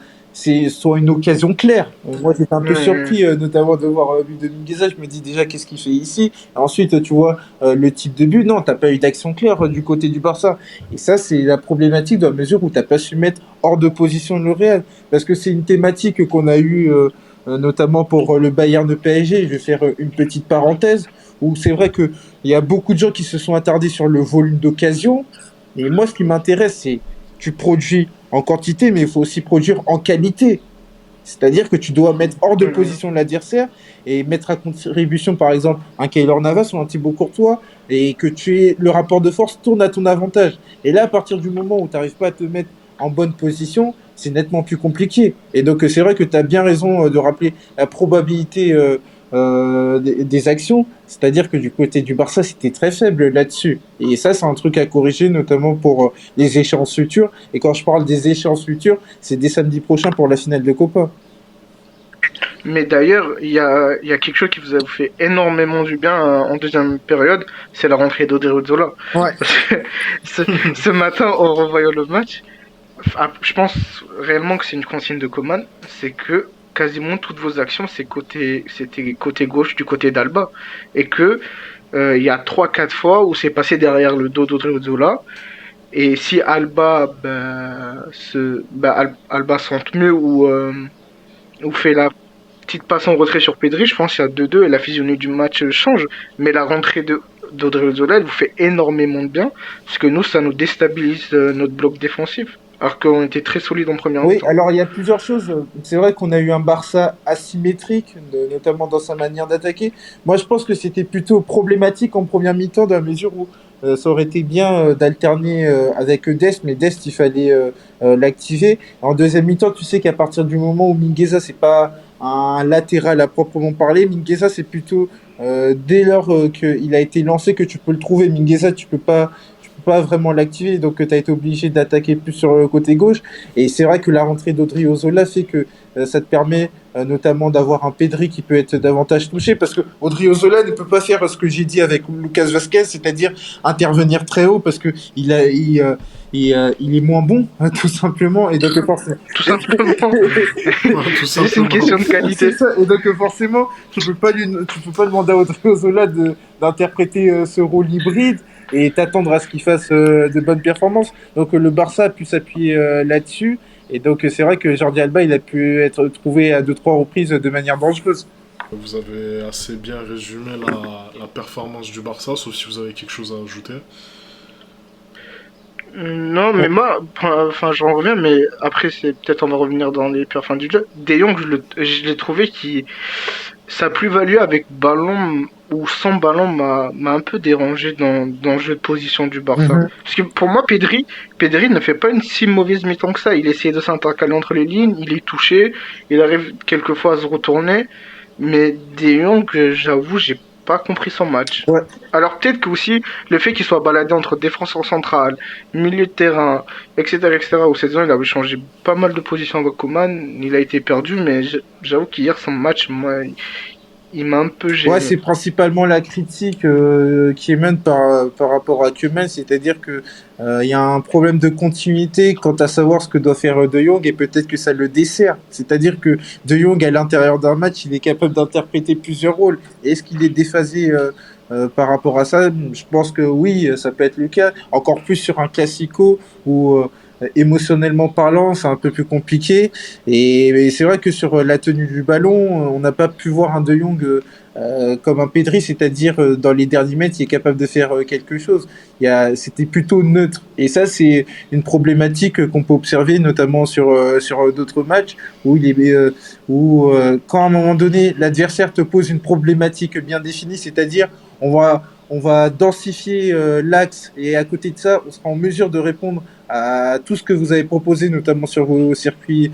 une occasion claire. Moi j'étais un peu Euh, surpris notamment de voir le but de Mingueza, je me dis déjà qu'est-ce qu'il fait ici. Ensuite tu vois le type de but, non, t'as pas eu d'action claire du côté du Barça. Et ça c'est la problématique dans la mesure où t'as pas su mettre hors de position le Real, parce que c'est une thématique qu'on a eue notamment pour le Bayern de PSG. Je vais faire une petite parenthèse où c'est vrai que il y a beaucoup de gens qui se sont attardés sur le volume d'occasion. Et moi, ce qui m'intéresse, c'est tu produis en quantité, mais il faut aussi produire en qualité. C'est-à-dire que tu dois mettre hors de euh, position l'adversaire et mettre à contribution, par exemple, un Keylor Navas ou un Thibaut Courtois, et que le rapport de force tourne à ton avantage. Et là, à partir du moment où tu n'arrives pas à te mettre en bonne position, c'est nettement plus compliqué. Et donc, c'est vrai que tu as bien raison de rappeler la probabilité des actions. C'est-à-dire que du côté du Barça, c'était très faible là-dessus. Et ça, c'est un truc à corriger, notamment pour les échéances futures. Et quand je parle des échéances futures, c'est dès samedi prochain pour la finale de Copa. Mais d'ailleurs, il y a quelque chose qui vous a fait énormément du bien en deuxième période, c'est la rentrée d'Odriozola. Ouais. Ce matin, en revoyant le match, je pense réellement que c'est une consigne de Coman, c'est que quasiment toutes vos actions, c'était côté gauche du côté d'Alba. Et que il y a trois quatre fois où c'est passé derrière le dos d'Odriozola. Et si Alba, Alba sente mieux ou fait la petite passe en retrait sur Pedri, je pense qu'il y a 2-2 et la physionomie du match change. Mais la rentrée d'Odriozola, elle vous fait énormément de bien, parce que nous, ça nous déstabilise notre bloc défensif. Alors qu'on était très solide en première Oui, mi-temps. alors il y a plusieurs choses. C'est vrai qu'on a eu un Barça asymétrique, notamment dans sa manière d'attaquer. Moi, je pense que c'était plutôt problématique en première mi-temps, dans la mesure où ça aurait été bien d'alterner avec Dest, mais Dest, il fallait l'activer. En deuxième mi-temps, tu sais qu'à partir du moment où Mingueza, c'est pas un latéral à proprement parler, Mingueza, c'est plutôt dès lors qu'il a été lancé que tu peux le trouver. Mingueza, tu peux pas vraiment l'activer, donc tu as été obligé d'attaquer plus sur le côté gauche. Et c'est vrai que la rentrée d'Odriozola fait que ça te permet notamment d'avoir un Pedri qui peut être davantage touché, parce que Odriozola ne peut pas faire ce que j'ai dit avec Lucas Vazquez, c'est-à-dire intervenir très haut, parce que il est moins bon, hein, tout simplement, et donc forcément. Tout simplement. Ouais, tout C'est une question de qualité. C'est ça, et donc forcément, tu peux pas demander à Odriozola d'interpréter ce rôle hybride et t'attendre à ce qu'il fasse de bonnes performances. Donc le Barça a pu s'appuyer là-dessus. Et donc c'est vrai que Jordi Alba, il a pu être trouvé à 2-3 reprises de manière dangereuse. Vous avez assez bien résumé la performance du Barça, sauf si vous avez quelque chose à ajouter. Non, mais moi, enfin, j'en reviens, mais après, c'est peut-être on va revenir dans les pires fins du jeu. De Jong, je l'ai trouvé qui sa plus-value avec ballon ou sans ballon m'a un peu dérangé dans le jeu de position du Barça. Parce que pour moi, Pedri ne fait pas une si mauvaise mi-temps que ça. Il essaie de s'intercaler entre les lignes, il est touché, il arrive quelquefois à se retourner. Mais De Jong, j'avoue, j'ai pas compris son match. Ouais. Alors peut-être que aussi le fait qu'il soit baladé entre défenseur central, milieu de terrain, etc., où cette saison il avait changé pas mal de position avec Coman, il a été perdu, mais j'avoue qu'hier son match, moi, il m'a un peu gêné. Ouais, c'est principalement la critique qui émane par rapport à Koeman, c'est-à-dire que il y a un problème de continuité quant à savoir ce que doit faire De Jong et peut-être que ça le dessert. C'est-à-dire que De Jong, à l'intérieur d'un match, il est capable d'interpréter plusieurs rôles. Et est-ce qu'il est déphasé par rapport à ça? Je pense que oui, ça peut être le cas. Encore plus sur un classico où émotionnellement parlant, c'est un peu plus compliqué. Et c'est vrai que sur la tenue du ballon, on n'a pas pu voir un De Jong comme un Pedri, c'est-à-dire dans les derniers mètres, il est capable de faire quelque chose. C'était plutôt neutre. Et ça, c'est une problématique qu'on peut observer, notamment sur d'autres matchs, quand à un moment donné, l'adversaire te pose une problématique bien définie, c'est-à-dire on va densifier l'axe et à côté de ça, on sera en mesure de répondre à tout ce que vous avez proposé, notamment sur vos circuits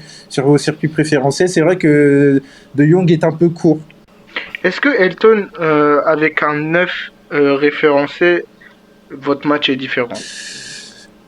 préférentiels. C'est vrai que De Jong est un peu court. Est-ce que Elton, avec un 9 référencé, votre match est différent?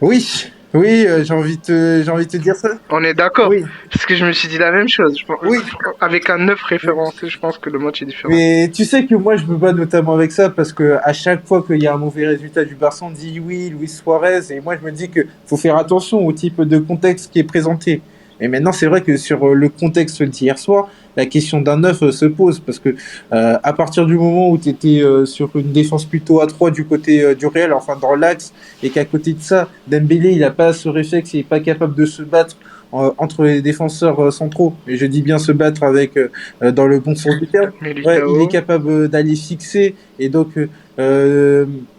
Oui, j'ai envie de te dire ça. On est d'accord? Oui. Parce que je me suis dit la même chose. Oui. Avec un 9 référencé, je pense que le match est différent. Mais tu sais que moi je me bats notamment avec ça parce que à chaque fois qu'il y a un mauvais résultat du Barça, on dit oui, Luis Suarez, et moi je me dis que faut faire attention au type de contexte qui est présenté. Et maintenant c'est vrai que sur le contexte d'hier soir, la question d'un 9 se pose parce que à partir du moment où tu étais sur une défense plutôt à 3 du côté du Real, enfin dans l'axe, et qu'à côté de ça, Dembélé il a pas ce réflexe, il est pas capable de se battre entre les défenseurs centraux, et je dis bien se battre avec dans le bon sens du terme. Ouais, il est capable d'aller fixer, et donc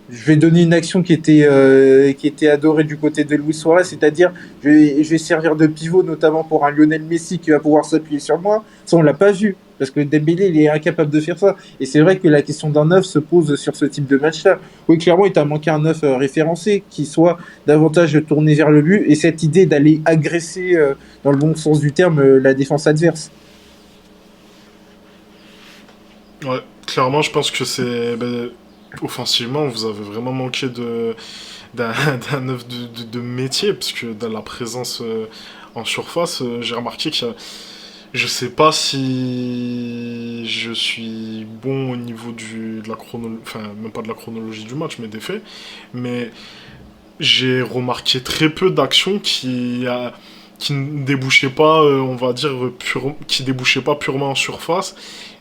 je vais donner une action qui était adorée du côté de Luis Suarez, c'est-à-dire je vais servir de pivot notamment pour un Lionel Messi qui va pouvoir s'appuyer sur moi. Ça on l'a pas vu parce que Dembélé il est incapable de faire ça, et c'est vrai que la question d'un 9 se pose sur ce type de match-là. Oui, clairement il t'a manqué un 9 référencé qui soit davantage tourné vers le but, et cette idée d'aller agresser dans le bon sens du terme la défense adverse. Ouais, clairement je pense que c'est... offensivement, vous avez vraiment manqué d'un œuf de métier, parce que dans la présence en surface, j'ai remarqué que je sais pas si je suis bon au niveau de la chronologie, enfin même pas de la chronologie du match, mais des faits, mais j'ai remarqué très peu d'actions qui ne débouchaient pas, on va dire, qui débouchaient pas purement en surface.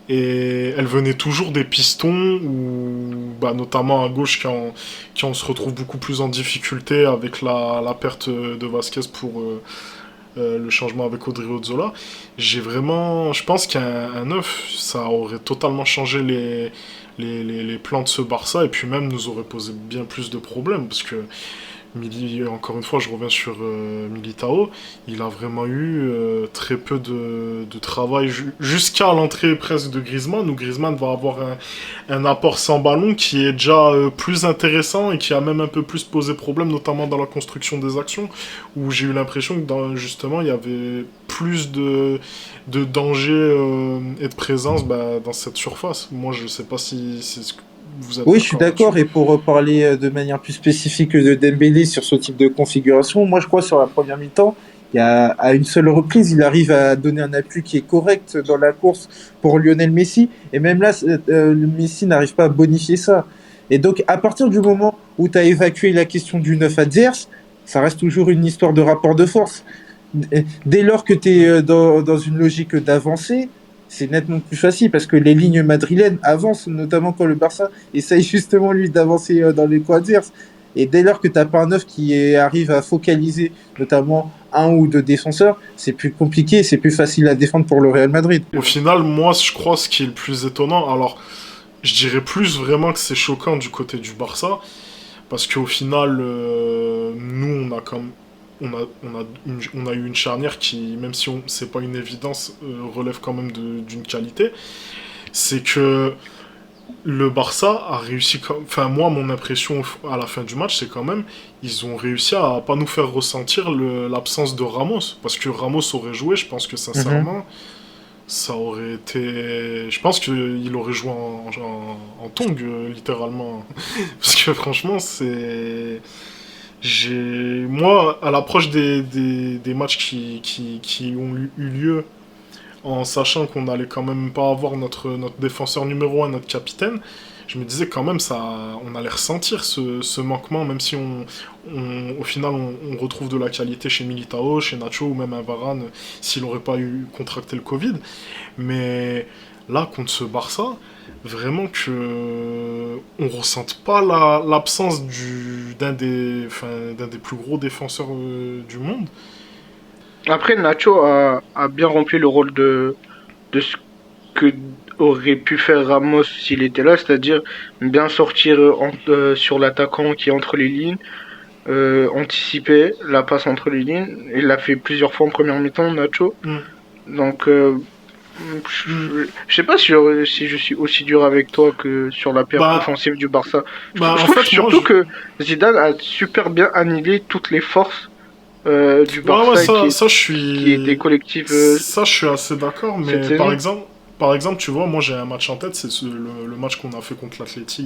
Et elle venait toujours des pistons, ou notamment à gauche, quand on se retrouve beaucoup plus en difficulté avec la perte de Vasquez pour le changement avec Odriozola. Je pense qu'un 9, ça aurait totalement changé les plans de ce Barça, et puis même nous aurait posé bien plus de problèmes, parce que encore une fois, je reviens sur Militao, il a vraiment eu très peu de travail jusqu'à l'entrée presque de Griezmann, où Griezmann va avoir un apport sans ballon qui est déjà plus intéressant et qui a même un peu plus posé problème, notamment dans la construction des actions, où j'ai eu l'impression que justement il y avait plus de danger et de présence dans cette surface. Moi, je sais pas si c'est ce que vous êtes. Oui, je suis d'accord. Et pour parler de manière plus spécifique de Dembélé sur ce type de configuration, moi je crois sur la première mi-temps, À une seule reprise, il arrive à donner un appui qui est correct dans la course pour Lionel Messi. Et même là, le Messi n'arrive pas à bonifier ça. Et donc, à partir du moment où tu as évacué la question du 9 adverse, ça reste toujours une histoire de rapport de force. Dès lors que tu es dans une logique d'avancée, c'est nettement plus facile parce que les lignes madrilènes avancent, notamment quand le Barça essaye justement lui d'avancer dans les coins adverses. Et dès lors que tu n'as pas un 9 arrive à focaliser notamment un ou deux défenseurs, c'est plus compliqué, c'est plus facile à défendre pour le Real Madrid. Au final, moi, je crois ce qui est le plus étonnant, alors je dirais plus vraiment que c'est choquant du côté du Barça, parce qu'au final, nous, on a eu une charnière qui, même si c'est pas une évidence, relève quand même d'une qualité. C'est que le Barça a réussi, enfin moi mon impression à la fin du match c'est quand même ils ont réussi à pas nous faire ressentir l'absence de Ramos, parce que Ramos aurait joué, je pense que sincèrement ça aurait été, je pense qu'il aurait joué en tongue littéralement parce que franchement moi à l'approche des matchs qui ont eu lieu, en sachant qu'on allait quand même pas avoir notre défenseur numéro 1, notre capitaine, je me disais quand même on allait ressentir ce manquement, même si au final on retrouve de la qualité chez Militao, chez Nacho ou même un Varane s'il n'aurait pas contracté le Covid. Mais là, contre ce Barça, vraiment que on ressente pas l'absence d'un des plus gros défenseurs du monde. Après, Nacho a bien rempli le rôle de ce que aurait pu faire Ramos s'il était là, c'est-à-dire bien sortir sur l'attaquant qui est entre les lignes, anticiper la passe entre les lignes. Il l'a fait plusieurs fois en première mi-temps, Nacho. Donc, je sais pas si je suis aussi dur avec toi que sur la paire offensive du Barça. Je trouve surtout que Zidane a super bien annihilé toutes les forces du Barça qui était collectif. Ça, je suis assez d'accord, mais par exemple, tu vois, moi j'ai un match en tête, c'est le match qu'on a fait contre l'Atleti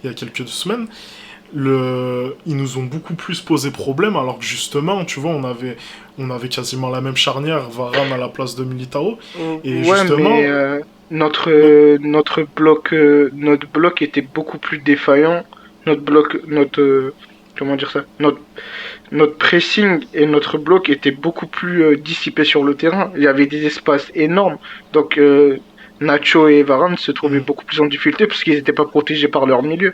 il y a quelques semaines. Ils nous ont beaucoup plus posé problème, alors que justement, tu vois, on avait quasiment la même charnière, Varane à la place de Militao. Et ouais, justement, mais notre bloc était beaucoup plus défaillant. Comment dire ça? Notre pressing et notre bloc étaient beaucoup plus dissipés sur le terrain. Il y avait des espaces énormes. Donc Nacho et Varane se trouvaient beaucoup plus en difficulté parce qu'ils n'étaient pas protégés par leur milieu.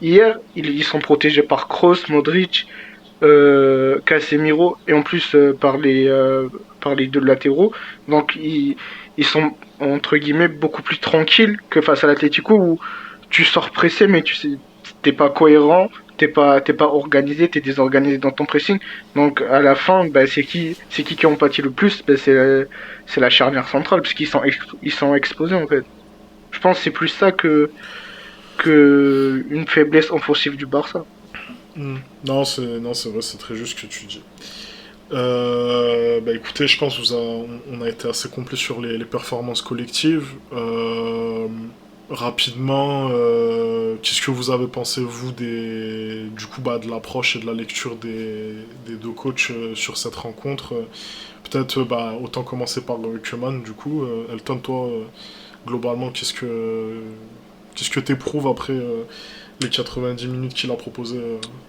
Hier, ils sont protégés par Kroos, Modric, Casemiro et en plus par les deux latéraux. Donc ils sont entre guillemets beaucoup plus tranquilles que face à l'Atlético où tu sors pressé mais tu sais t'es pas cohérent, t'es pas organisé, t'es désorganisé dans ton pressing. Donc à la fin, c'est qui ont pâti le plus, c'est la charnière centrale parce qu'ils sont exposés en fait. Je pense que c'est plus ça que une faiblesse offensive du Barça. Non, c'est vrai, c'est très juste ce que tu dis. Écoutez, je pense on a été assez complet sur les performances collectives. Rapidement, qu'est-ce que vous avez pensé, vous, du coup, de l'approche et de la lecture des deux coachs sur cette rencontre? Peut-être, autant commencer par Koeman, du coup. Elton, toi, globalement, qu'est-ce que t'éprouves après les 90 minutes qu'il a proposé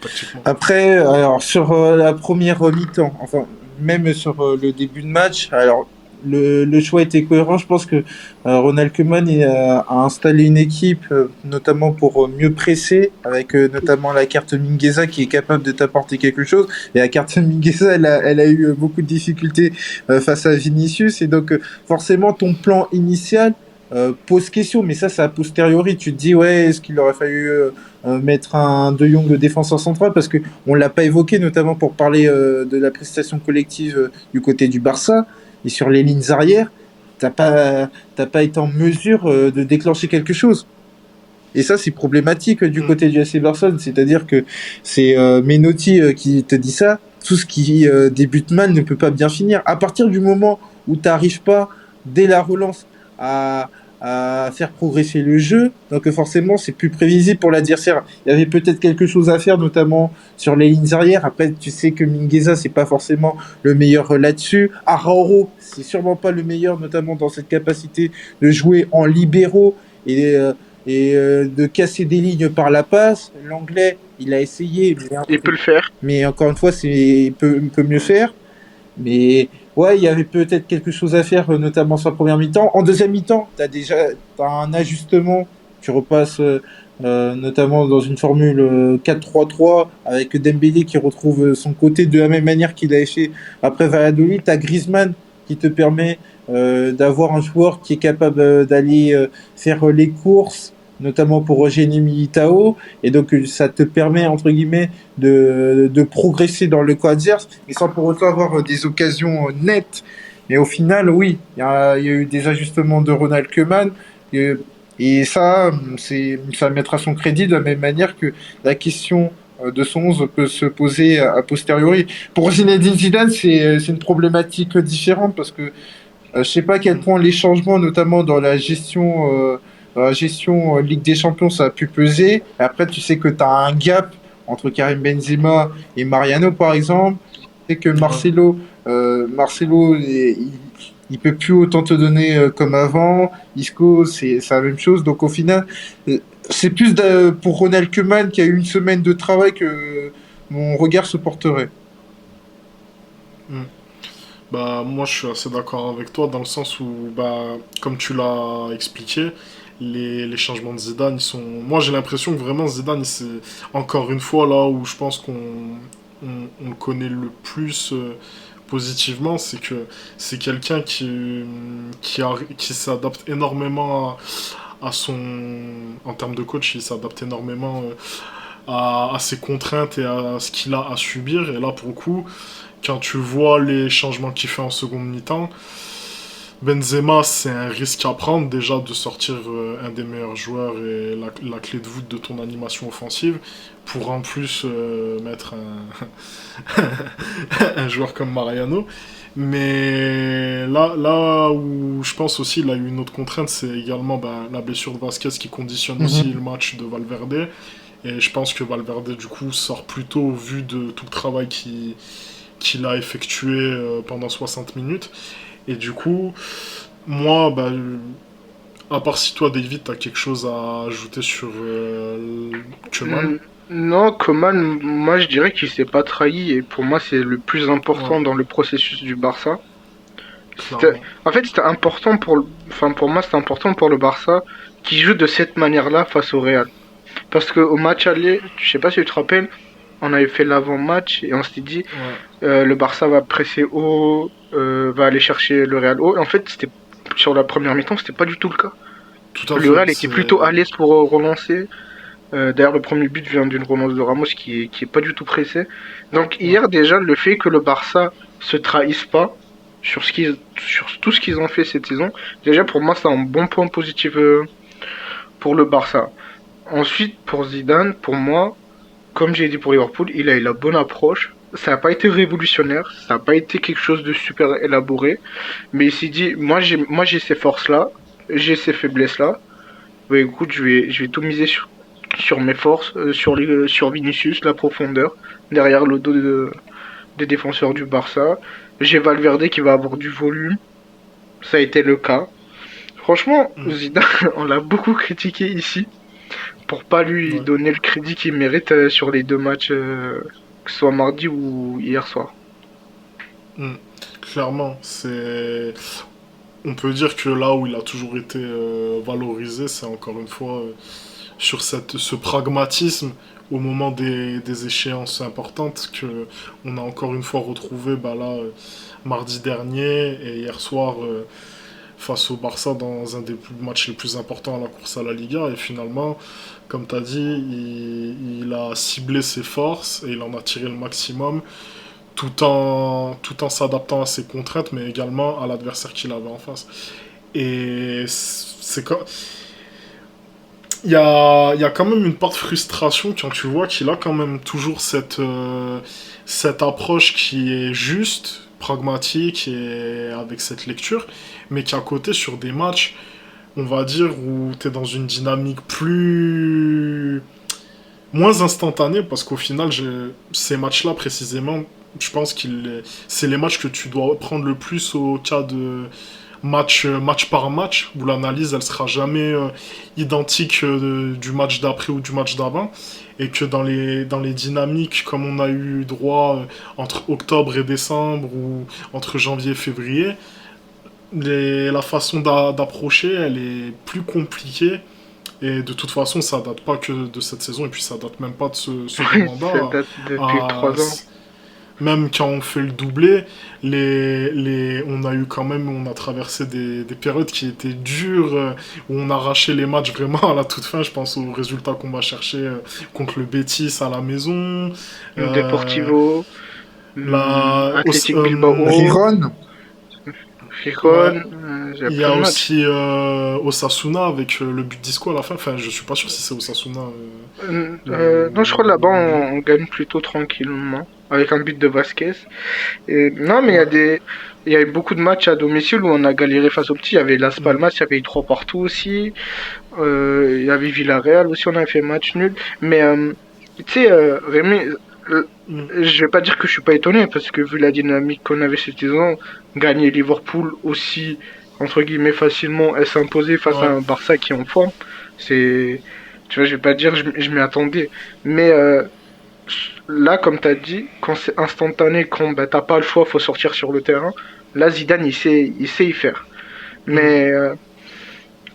tactiquement? Après, alors, sur la première mi-temps, enfin, même sur le début de match, alors, le choix était cohérent. Je pense que Ronald Koeman a installé une équipe, notamment pour mieux presser, avec notamment la carte Mingueza qui est capable de t'apporter quelque chose. Et la carte Mingueza, elle a eu beaucoup de difficultés face à Vinicius. Et donc, forcément, ton plan initial pose question. Mais ça, c'est a posteriori. Tu te dis, ouais, est-ce qu'il aurait fallu mettre un De Jong défenseur central, parce que on l'a pas évoqué, notamment pour parler de la prestation collective du côté du Barça. Et sur les lignes arrières, t'as pas été en mesure de déclencher quelque chose. Et ça, c'est problématique du côté du FC Barcelone. C'est-à-dire que c'est Menotti qui te dit ça. Tout ce qui débute mal ne peut pas bien finir. À partir du moment où t'arrives pas, dès la relance, à à faire progresser le jeu. Donc forcément, c'est plus prévisible pour l'adversaire. Il y avait peut-être quelque chose à faire, notamment sur les lignes arrières. Après, tu sais que Mingueza, c'est pas forcément le meilleur là-dessus. Arauro, c'est sûrement pas le meilleur, notamment dans cette capacité de jouer en libéraux et de casser des lignes par la passe. L'anglais, il a essayé, Il peut le faire. mais encore une fois, il peut mieux faire. Mais ouais, il y avait peut-être quelque chose à faire, notamment sur la première mi-temps. En deuxième mi-temps, t'as un ajustement. Tu repasses notamment dans une formule 4-3-3 avec Dembélé qui retrouve son côté de la même manière qu'il avait fait après Valladolid. T'as Griezmann qui te permet d'avoir un joueur qui est capable d'aller faire les courses, notamment pour Eugénie Militao, et donc ça te permet entre guillemets de progresser dans le camp adverse, mais sans pour autant avoir des occasions nettes. Mais au final, oui, il y a eu des ajustements de Ronald Koeman, et ça, ça mettra son crédit de la même manière que la question de son 11 peut se poser a posteriori. Pour Zinedine Zidane, c'est une problématique différente parce que je sais pas à quel point les changements, notamment dans la gestion Ligue des Champions, ça a pu peser. Et après, tu sais que tu as un gap entre Karim Benzema et Mariano, par exemple. Tu sais que Ouais. Marcelo, il peut plus autant te donner comme avant. Isco, c'est la même chose. Donc au final, c'est plus pour Ronald Koeman qui a eu une semaine de travail que mon regard se porterait. Mm. Bah, moi, je suis assez d'accord avec toi dans le sens où, bah, comme tu l'as expliqué, les changements de Zidane, ils sont. Moi, j'ai l'impression que vraiment Zidane, c'est encore une fois là où je pense on le connaît le plus positivement, c'est que c'est quelqu'un qui s'adapte énormément à son. En termes de coach, il s'adapte énormément à ses contraintes et à ce qu'il a à subir. Et là, pour le coup, quand tu vois les changements qu'il fait en seconde mi-temps, Benzema, c'est un risque à prendre déjà de sortir un des meilleurs joueurs et la clé de voûte de ton animation offensive pour en plus mettre un joueur comme Mariano. Mais là où je pense aussi il a eu une autre contrainte, c'est également bah, la blessure de Vasquez qui conditionne aussi Mhm. le match de Valverde. Et je pense que Valverde, du coup, sort plutôt vu de tout le travail qu'il a effectué pendant 60 minutes. Et du coup, moi, bah, à part si toi, David, t'as quelque chose à ajouter sur Koeman, Non, Coman, moi je dirais qu'il s'est pas trahi et pour moi c'est le plus ouais, important dans le processus du Barça. clairement. En fait, c'était important enfin pour moi c'était important pour le Barça qui joue de cette manière-là face au Real. Parce que au match aller, je sais pas si tu te rappelles, on avait fait l'avant-match et on s'était dit Ouais, le Barça va presser haut, va aller chercher le Real haut. Et en fait, c'était sur la première mi-temps, c'était pas du tout le cas. tout à Le fait. Real était plutôt à l'aise pour relancer. D'ailleurs, le premier but vient d'une relance de Ramos qui est pas du tout pressé. Donc Ouais. hier déjà, le fait que le Barça se trahisse pas sur tout ce qu'ils ont fait cette saison, déjà pour moi c'est un bon point positif pour le Barça. Ensuite pour Zidane, pour moi, comme j'ai dit pour Liverpool, il a eu la bonne approche. Ça n'a pas été révolutionnaire, ça n'a pas été quelque chose de super élaboré, mais il s'est dit moi j'ai ces forces là, j'ai ces faiblesses là. Bah écoute, je vais tout miser sur mes forces, sur Vinicius, la profondeur, derrière le dos des défenseurs du Barça. J'ai Valverde qui va avoir du volume, ça a été le cas. Franchement, Mm. Zidane, on l'a beaucoup critiqué ici, pour pas lui Ouais. donner le crédit qu'il mérite sur les deux matchs, que ce soit mardi ou hier soir. Mm. Clairement, c'est. On peut dire que là où il a toujours été valorisé, c'est encore une fois sur ce pragmatisme au moment des échéances importantes que on a encore une fois retrouvé bah là mardi dernier et hier soir face au Barça dans un des matchs les plus importants à la course à la Liga et finalement comme tu as dit il a ciblé ses forces et il en a tiré le maximum tout en s'adaptant à ses contraintes mais également à l'adversaire qu'il avait en face et c'est comme il y a quand même une part de frustration quand tu vois qu'il a quand même toujours cette approche qui est juste, pragmatique et avec cette lecture, mais qu'à côté sur des matchs on va dire, où tu es dans une dynamique moins instantanée, parce qu'au final, ces matchs-là, précisément, je pense c'est les matchs que tu dois prendre le plus au cas de match par match, où l'analyse, elle sera jamais identique du match d'après ou du match d'avant, et que dans les dynamiques, comme on a eu droit entre octobre et décembre, ou entre janvier et février, la façon d'approcher, elle est plus compliquée. Et de toute façon, ça date pas que de cette saison, et puis ça date même pas de ce Oui, ça mandat. date depuis À- 3 ans. Même quand on fait le doublé, on a eu quand même, on a traversé des périodes qui étaient dures, où on arrachait les matchs vraiment à la toute fin. Je pense aux résultats qu'on va chercher contre le Betis à la maison. Euh, Deportivo, Athletic Bilbao, Riron, ouais, Gijón, il y a il y plein a de matchs. aussi Osasuna avec le but d'Isco à la fin. Enfin, je suis pas sûr si c'est Osasuna. Non, je crois que là-bas, Le but. on gagne plutôt tranquillement, avec un but de Vasquez. Et, non, mais Ouais. il y a eu beaucoup de matchs à domicile où on a galéré face aux petits. Il y avait Las Mm. Palmas, il y avait eu 3 partout aussi. Il y avait Villarreal aussi, on avait fait match nul. Mais, tu sais, Rémi, Mm. je vais pas dire que je suis pas étonné, parce que vu la dynamique qu'on avait cette saison, gagner Liverpool aussi, entre guillemets, facilement, et s'imposer face à Ouais. un Barça qui est en forme, c'est. Tu vois, je vais pas dire je m'y attendais. Mais là, comme t'as dit, quand c'est instantané, quand bah, t'as pas le choix, faut sortir sur le terrain, là, Zidane, il sait y faire. Mm. Mais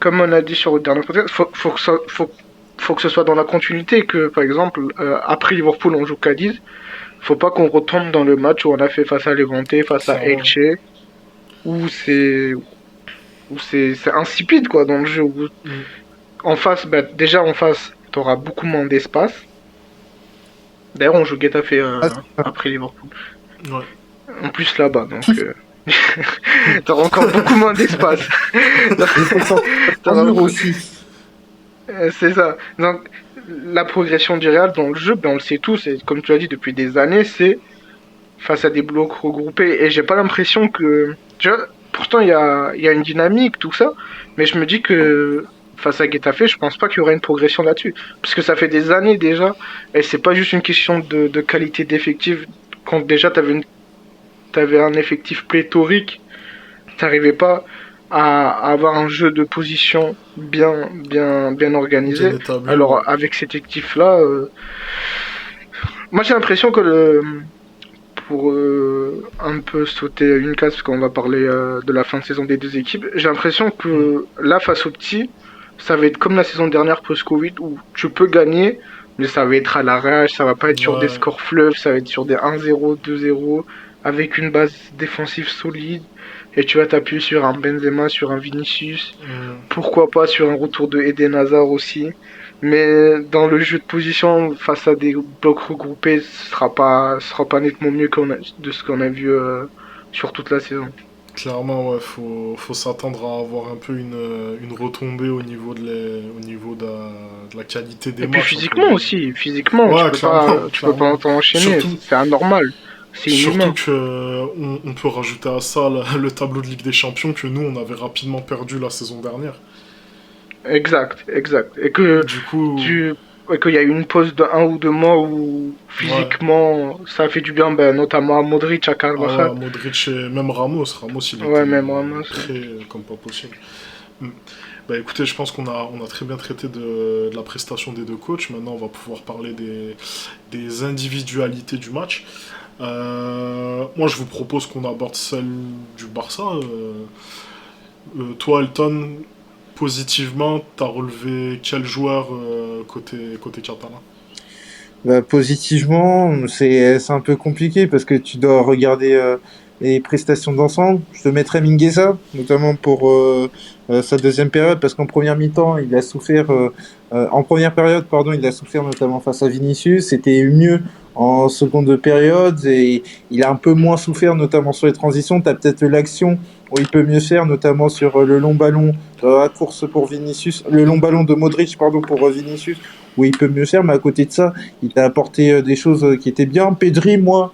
comme on a dit sur le dernier podcast, faut que ce soit dans la continuité, que par exemple, après Liverpool, on joue Cadiz. Faut pas qu'on retombe dans le match où on a fait face à Levante, face à Clairement. Elche, où c'est insipide quoi dans le jeu. Mm. En face, bah, déjà en face, t'auras beaucoup moins d'espace. D'ailleurs, on joue Getafe ah, après Liverpool. Ouais. En plus là-bas, donc t'auras encore beaucoup moins d'espace. il faut sortir un T'auras mur beaucoup- aussi. C'est ça. Donc la progression du Real dans le jeu, ben, on le sait tous, et comme tu l'as dit depuis des années, c'est face à des blocs regroupés. Et j'ai pas l'impression que. Tu vois, pourtant, il y a une dynamique, tout ça. Mais je me dis que face à Getafe, je pense pas qu'il y aura une progression là-dessus. Parce que ça fait des années déjà. Et c'est pas juste une question de qualité d'effectif. Quand déjà t'avais un effectif pléthorique, t'arrivais pas à avoir un jeu de position bien Bien organisé. établi, ouais. Alors, avec cet effectif-là, moi j'ai l'impression que pour un peu sauter une case, parce qu'on va parler de la fin de saison des deux équipes, j'ai l'impression Mm. que là, face aux petits, ça va être comme la saison dernière post-Covid, où tu peux gagner, mais ça va être à l'arrache, ça va pas être sur des Ouais. scores fleuves, ça va être sur des 1-0, 2-0, avec une base défensive solide, et tu vas t'appuyer sur un Benzema, sur un Vinicius, Mm. pourquoi pas sur un retour de Eden Hazard aussi. Mais dans le jeu de position, face à des blocs regroupés, ce sera pas nettement mieux de ce qu'on a vu sur toute la saison. Clairement, ouais, faut s'attendre à avoir un peu une retombée au niveau de la qualité des Et puis matchs, entre physiquement guillemets. aussi, physiquement, Ouais, clairement, tu peux pas clairement. t'enchaîner, Surtout, c'est anormal, c'est surtout inhumain. que on peut rajouter à ça le tableau de Ligue des Champions que nous, on avait rapidement perdu la saison dernière. Exact, exact. Et que Du coup, tu, ouais, qu'il y a eu une pause de 1 ou 2 mois où ouais. physiquement ça a fait du bien, ben, notamment à Modric, à Ah ouais, Carvajal. Modric et même Ramos. Ramos, il Ouais, était même Ramos. prêt comme pas possible. Mm. Bah écoutez, je pense on a très bien traité de la prestation des deux coachs. Maintenant, on va pouvoir parler des individualités du match. Moi, je vous propose qu'on aborde celle du Barça. Toi, Elton, positivement, t'as relevé quel joueur côté catalan? Bah, positivement, c'est un peu compliqué parce que tu dois regarder les prestations d'ensemble. Je te mettrais Mingueza, notamment pour sa deuxième période, parce qu'en première mi-temps, il a souffert. En première période, pardon, il a souffert notamment face à Vinicius. C'était mieux en seconde période et il a un peu moins souffert, notamment sur les transitions. Tu as peut-être l'action où il peut mieux faire, notamment sur le long ballon à course pour Vinicius, le long ballon de Modric, pardon, pour Vinicius, où il peut mieux faire. Mais à côté de ça, il a apporté des choses qui étaient bien. Pedri, moi,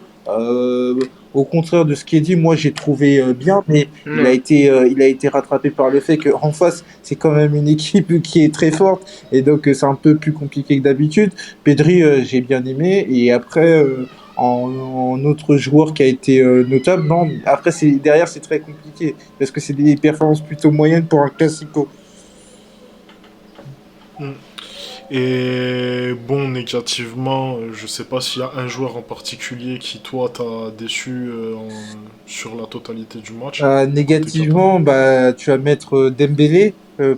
au contraire de ce qui est dit, moi j'ai trouvé bien, mais Non. il a été rattrapé par le fait qu'en face, c'est quand même une équipe qui est très forte, et donc c'est un peu plus compliqué que d'habitude. Pedri, j'ai bien aimé, et après, en autre joueur qui a été notable, non, après, derrière, c'est très compliqué, parce que c'est des performances plutôt moyennes pour un classico. Mm. Et bon, négativement, je sais pas s'il y a un joueur en particulier qui, toi, t'a déçu sur la totalité du match, côté Qatar. Négativement, bah, tu vas mettre Dembélé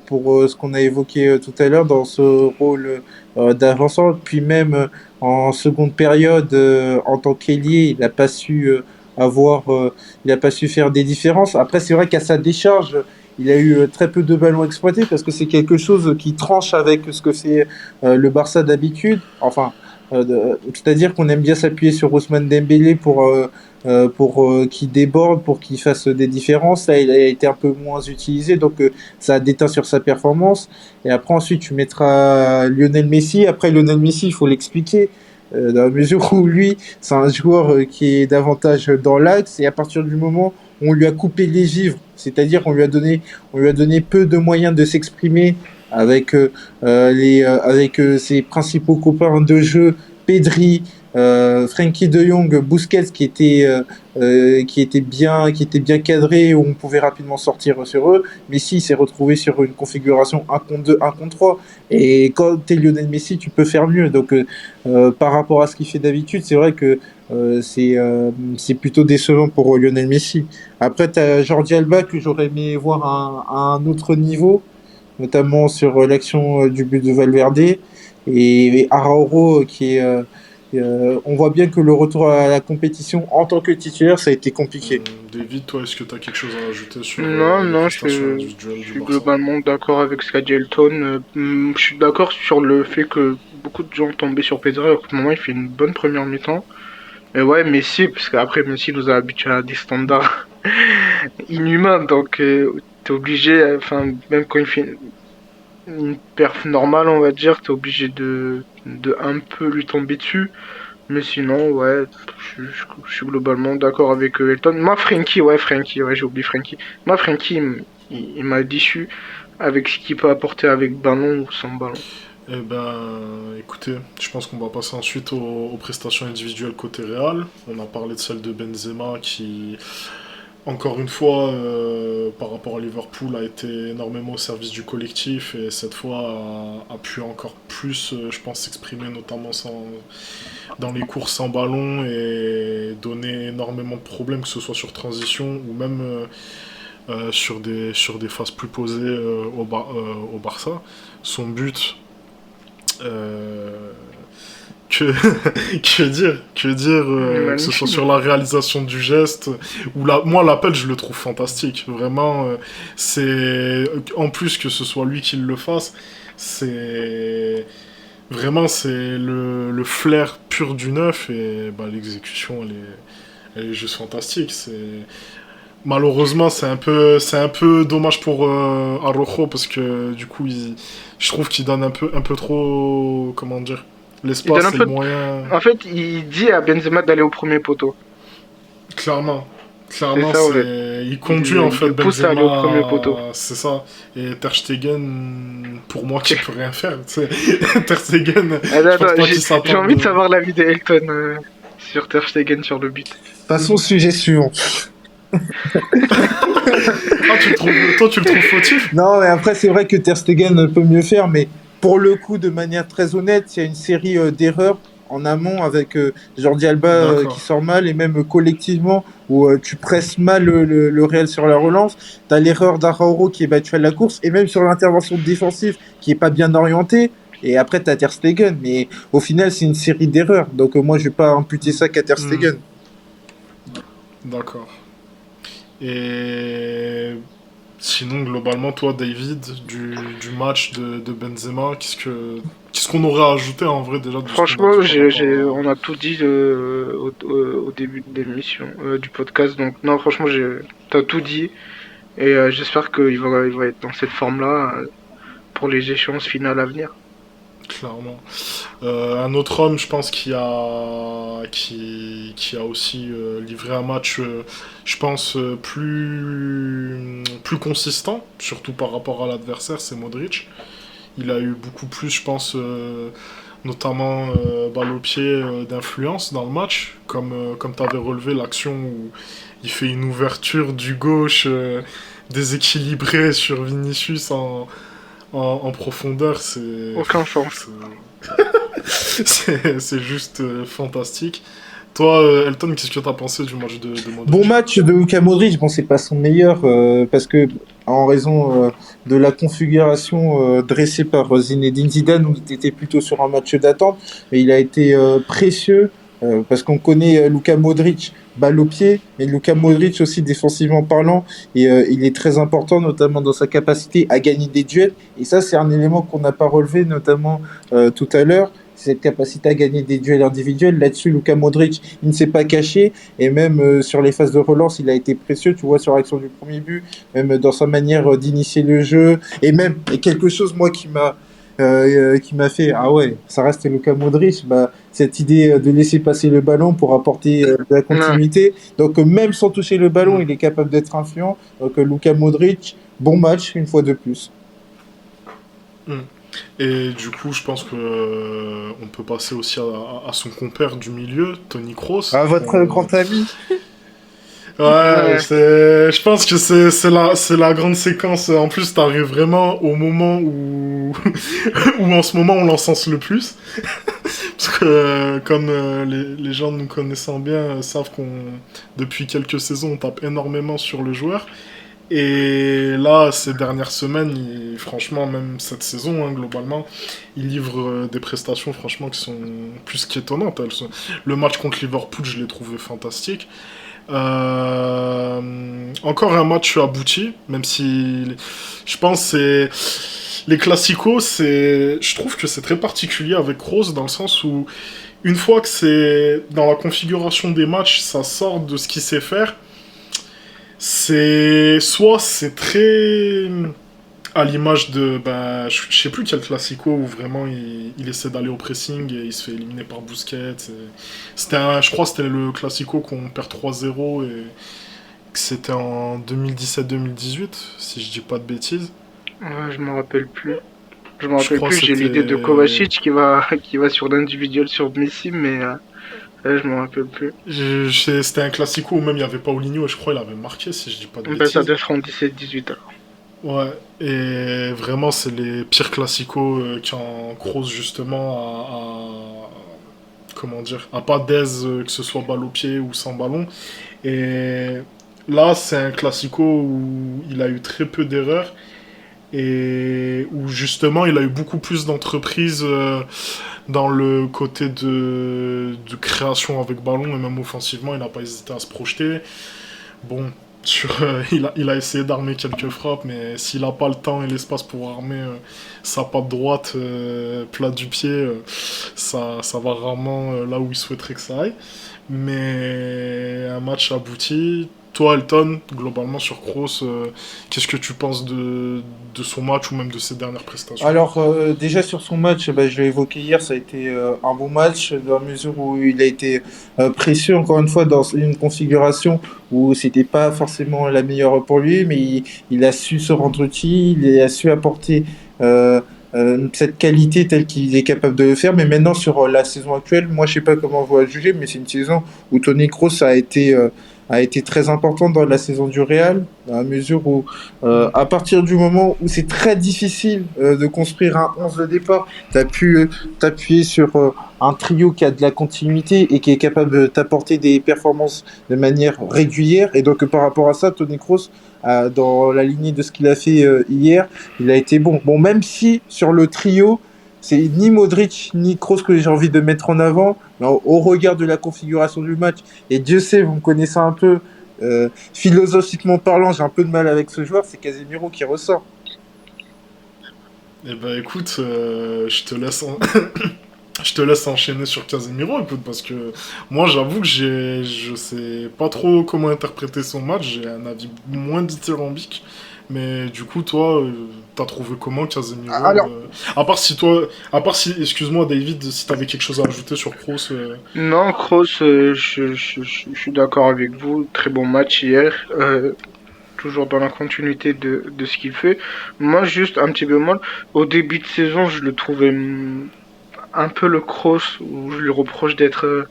pour ce qu'on a évoqué tout à l'heure dans ce rôle d'avancement. Puis même en seconde période, en tant qu'ailier, il a pas su faire des différences. Après, c'est vrai qu'à sa décharge, il a eu très peu de ballons exploités parce que c'est quelque chose qui tranche avec ce que fait le Barça d'habitude. Enfin, c'est-à-dire qu'on aime bien s'appuyer sur Ousmane Dembélé pour qu'il déborde, pour qu'il fasse des différences. Là, il a été un peu moins utilisé, donc ça a déteint sur sa performance. Et après, ensuite, tu mettras Lionel Messi. Après, Lionel Messi, il faut l'expliquer. Dans la mesure où lui, c'est un joueur qui est davantage dans l'axe, et à partir du moment où on lui a coupé les vivres, c'est-à-dire on lui a donné peu de moyens de s'exprimer avec ses principaux copains de jeu, Pedri, Frenkie de Jong, Busquets qui était bien cadré, où on pouvait rapidement sortir sur eux. Messi s'est retrouvé sur une configuration 1 contre 2, 1 contre 3. Et quand tu es Lionel Messi, tu peux faire mieux. Donc par rapport à ce qu'il fait d'habitude, c'est vrai que c'est plutôt décevant pour Lionel Messi. Après, tu as Jordi Alba que j'aurais aimé voir à un autre niveau, notamment sur l'action du but de Valverde, et Araujo on voit bien que le retour à la compétition en tant que titulaire, ça a été compliqué. David, toi, est-ce que tu as quelque chose à ajouter sur Non, les non, prestations je individuelles du suis Barça? globalement d'accord avec ce qu'a dit Elton. Je suis d'accord sur le fait que beaucoup de gens tombaient sur Pedri, alors qu'à ce moment il fait une bonne première mi-temps. Et ouais, Messi, parce qu'après Messi nous a habitués à des standards inhumains, donc t'es obligé, enfin, même quand il fait une perf normale, on va dire, t'es obligé de un peu lui tomber dessus. Mais sinon, ouais, je suis globalement d'accord avec Elton. Moi, Frankie, ouais, j'ai oublié Frankie. Moi, Frankie, il m'a déçu avec ce qu'il peut apporter avec ballon ou sans ballon. Eh ben, écoutez, je pense qu'on va passer ensuite aux prestations individuelles côté Real. On a parlé de celle de Benzema qui, encore une fois, par rapport à Liverpool, a été énormément au service du collectif et cette fois a pu encore plus, je pense, s'exprimer notamment dans les courses sans ballon et donner énormément de problèmes, que ce soit sur transition ou même sur des phases plus posées au Barça. Son but, euh, que, que ce soit Magnifique. sur la réalisation du geste, moi l'appel je le trouve fantastique, vraiment, c'est, en plus que ce soit lui qui le fasse, c'est, vraiment c'est le flair pur du neuf et bah, l'exécution elle est juste fantastique, malheureusement, c'est un peu dommage pour Arrojo parce que du coup, je trouve qu'il donne un peu trop, comment dire, Il donne un l'espace et peu les de... moyens. En fait, il dit à Benzema d'aller au premier poteau. Clairement, C'est clairement, ça, ouais. il conduit en Il fait le pousse à aller au premier poteau. Benzema, c'est ça. Et Ter Stegen, pour moi, qui peut rien faire. Tu sais. Ter Stegen, je pense Attends, pas qu'il j'ai s'attende. envie de savoir l'avis d'Elton sur Ter Stegen sur le but. Passons au sujet suivant. Ah, toi, tu le trouves fautif? Non, mais après, c'est vrai que Ter Stegen peut mieux faire, mais pour le coup, de manière très honnête, il y a une série d'erreurs en amont avec Jordi Alba qui D'accord. sort mal et même collectivement où tu presses mal le Real sur la relance. Tu as l'erreur d'Araujo qui est battu à la course et même sur l'intervention défensive qui est pas bien orientée. Et après, tu as Ter Stegen. Mais au final, c'est une série d'erreurs. Donc moi, je vais pas imputer ça qu'à Ter Hmm, Stegen. d'accord. Et sinon, globalement, toi, David, du match de Benzema, qu'est-ce qu'on aurait ajouté en vrai déjà de ce qu'on a Franchement, dit par rapport on a tout dit au début de l'émission, du podcast. Donc non, franchement, t'as tout dit. Et j'espère qu'il va être dans cette forme-là pour les échéances finales à venir. clairement. Un autre homme, je pense, qui a aussi livré un match, je pense, plus consistant, surtout par rapport à l'adversaire, c'est Modric. Il a eu beaucoup plus, je pense, notamment balle au pied, d'influence dans le match, comme tu avais relevé l'action où il fait une ouverture du gauche déséquilibrée sur Vinicius en profondeur, Aucun sens. c'est juste fantastique. Toi, Elton, qu'est-ce que tu as pensé du match de Bon Modric? match de Luka Modric, bon c'est pas son meilleur parce que en raison de la configuration dressée par Zinedine Zidane, où il était plutôt sur un match d'attente, mais il a été précieux parce qu'on connaît Luka Modric balle au pied, mais Luka Modric aussi défensivement parlant, et il est très important notamment dans sa capacité à gagner des duels, et ça c'est un élément qu'on n'a pas relevé notamment tout à l'heure. Cette capacité à gagner des duels individuels. Là-dessus, Luka Modric, il ne s'est pas caché. Et même sur les phases de relance, il a été précieux. Tu vois, sur l'action du premier but, même dans sa manière d'initier le jeu. Et même, et quelque chose, moi, qui m'a fait, ah ouais, ça reste Luka Modric, bah, cette idée de laisser passer le ballon pour apporter de la Ouais. continuité. Donc, même sans toucher le ballon, Mm. il est capable d'être influent. Donc, Luka Modric, bon match, une fois de plus. Mm. Et du coup, je pense que on peut passer aussi à son compère du milieu, Tony Kroos. Ah, votre grand ami. Ouais, Ouais. je pense que c'est la grande séquence. En plus, t'arrives vraiment au moment où, où en ce moment on l'encense le plus. Parce que, comme les gens nous connaissant bien savent qu'on, depuis quelques saisons, on tape énormément sur le joueur. Et là, ces dernières semaines, franchement, même cette saison, hein, globalement, il livre des prestations, franchement, qui sont plus qu'étonnantes. Le match contre Liverpool, je l'ai trouvé fantastique. Encore un match abouti, même si je pense c'est les classicos, je trouve que c'est très particulier avec Rose dans le sens où une fois que c'est dans la configuration des matchs, ça sort de ce qu'il sait faire. C'est très à l'image de je sais plus quel classico où vraiment il essaie d'aller au pressing et il se fait éliminer par Busquets. Je crois que c'était le classico qu'on perd 3-0 et que c'était en 2017-2018 si je dis pas de bêtises. Ouais, je me rappelle plus. Je me Je rappelle crois que plus, j'ai l'idée de c'était Kovacic qui va sur l'individuel sur Messi, mais je me rappelle plus. c'était un classico où même il y avait Paulinho et je crois qu'il avait marqué si je dis pas de Ben, ça bêtises. doit être en 17-18 alors. Ouais, et vraiment, c'est les pires classicos quand Kroos, justement, comment dire, a pas d'aise, que ce soit balle au pied ou sans ballon. Et là, c'est un classico où il a eu très peu d'erreurs et où, justement, il a eu beaucoup plus d'entreprises dans le côté de création avec ballon et même offensivement, il n'a pas hésité à se projeter. Bon, il a essayé d'armer quelques frappes, mais s'il n'a pas le temps et l'espace pour armer sa patte droite plat du pied, ça va rarement là où il souhaiterait que ça aille. Mais un match abouti. Toi, Elton, globalement sur Kroos, qu'est-ce que tu penses de son match ou même de ses dernières prestations? Alors, déjà sur son match, bah, je l'ai évoqué hier, ça a été un bon match dans la mesure où il a été précieux, encore une fois, dans une configuration où c'était pas forcément la meilleure pour lui, mais il a su se rendre utile, il a su apporter cette qualité telle qu'il est capable de le faire. Mais maintenant, sur la saison actuelle, moi, je sais pas comment vous la juger, mais c'est une saison où Toni Kroos a été très important dans la saison du Real, dans la mesure où Mm. à partir du moment où c'est très difficile de construire un 11 de départ, tu as pu t'appuyer sur un trio qui a de la continuité et qui est capable de t'apporter des performances de manière régulière. Et donc par rapport à ça, Toni Kroos, dans la lignée de ce qu'il a fait hier, il a été bon. Bon, même si sur le trio, c'est ni Modric ni Kroos que j'ai envie de mettre en avant, mais au regard de la configuration du match, et Dieu sait, vous me connaissez un peu, philosophiquement parlant, j'ai un peu de mal avec ce joueur, c'est Casemiro qui ressort. Eh ben écoute, je te laisse enchaîner sur Casemiro, écoute, parce que moi j'avoue que je sais pas trop comment interpréter son match, j'ai un avis moins dithyrambique, Mais du coup, toi, t'as trouvé comment Casemiro Alors, À part si, excuse-moi David, si t'avais quelque chose à ajouter sur Kroos. non, Kroos, je suis d'accord avec vous. Très bon match hier. Toujours dans la continuité de ce qu'il fait. Moi, juste un petit peu mal. Au début de saison, je le trouvais un peu le Kroos, où je lui reproche d'être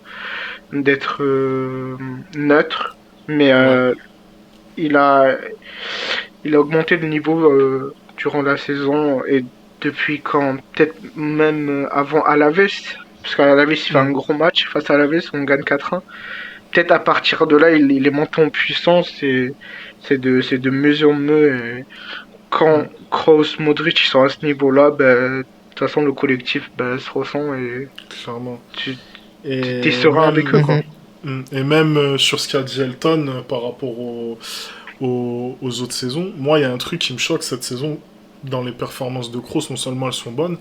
neutre. Mais Ouais, il a, il a augmenté le niveau durant la saison et depuis quand, peut-être même avant Alaves, parce qu'à Alaves il fait un mm, gros match face à Alaves, on gagne 4-1. Peut-être à partir de là, il est monté en puissance et c'est de mieux en mieux. Et quand mm, Kroos, Modric ils sont à ce niveau-là, ben, de toute façon le collectif ben, se ressent et clairement. tu t'es Et serein avec eux quoi. Mhm. et même sur ce qu'a dit Elton par rapport aux autres saisons, moi, il y a un truc qui me choque cette saison dans les performances de Kroos. Non seulement elles sont bonnes,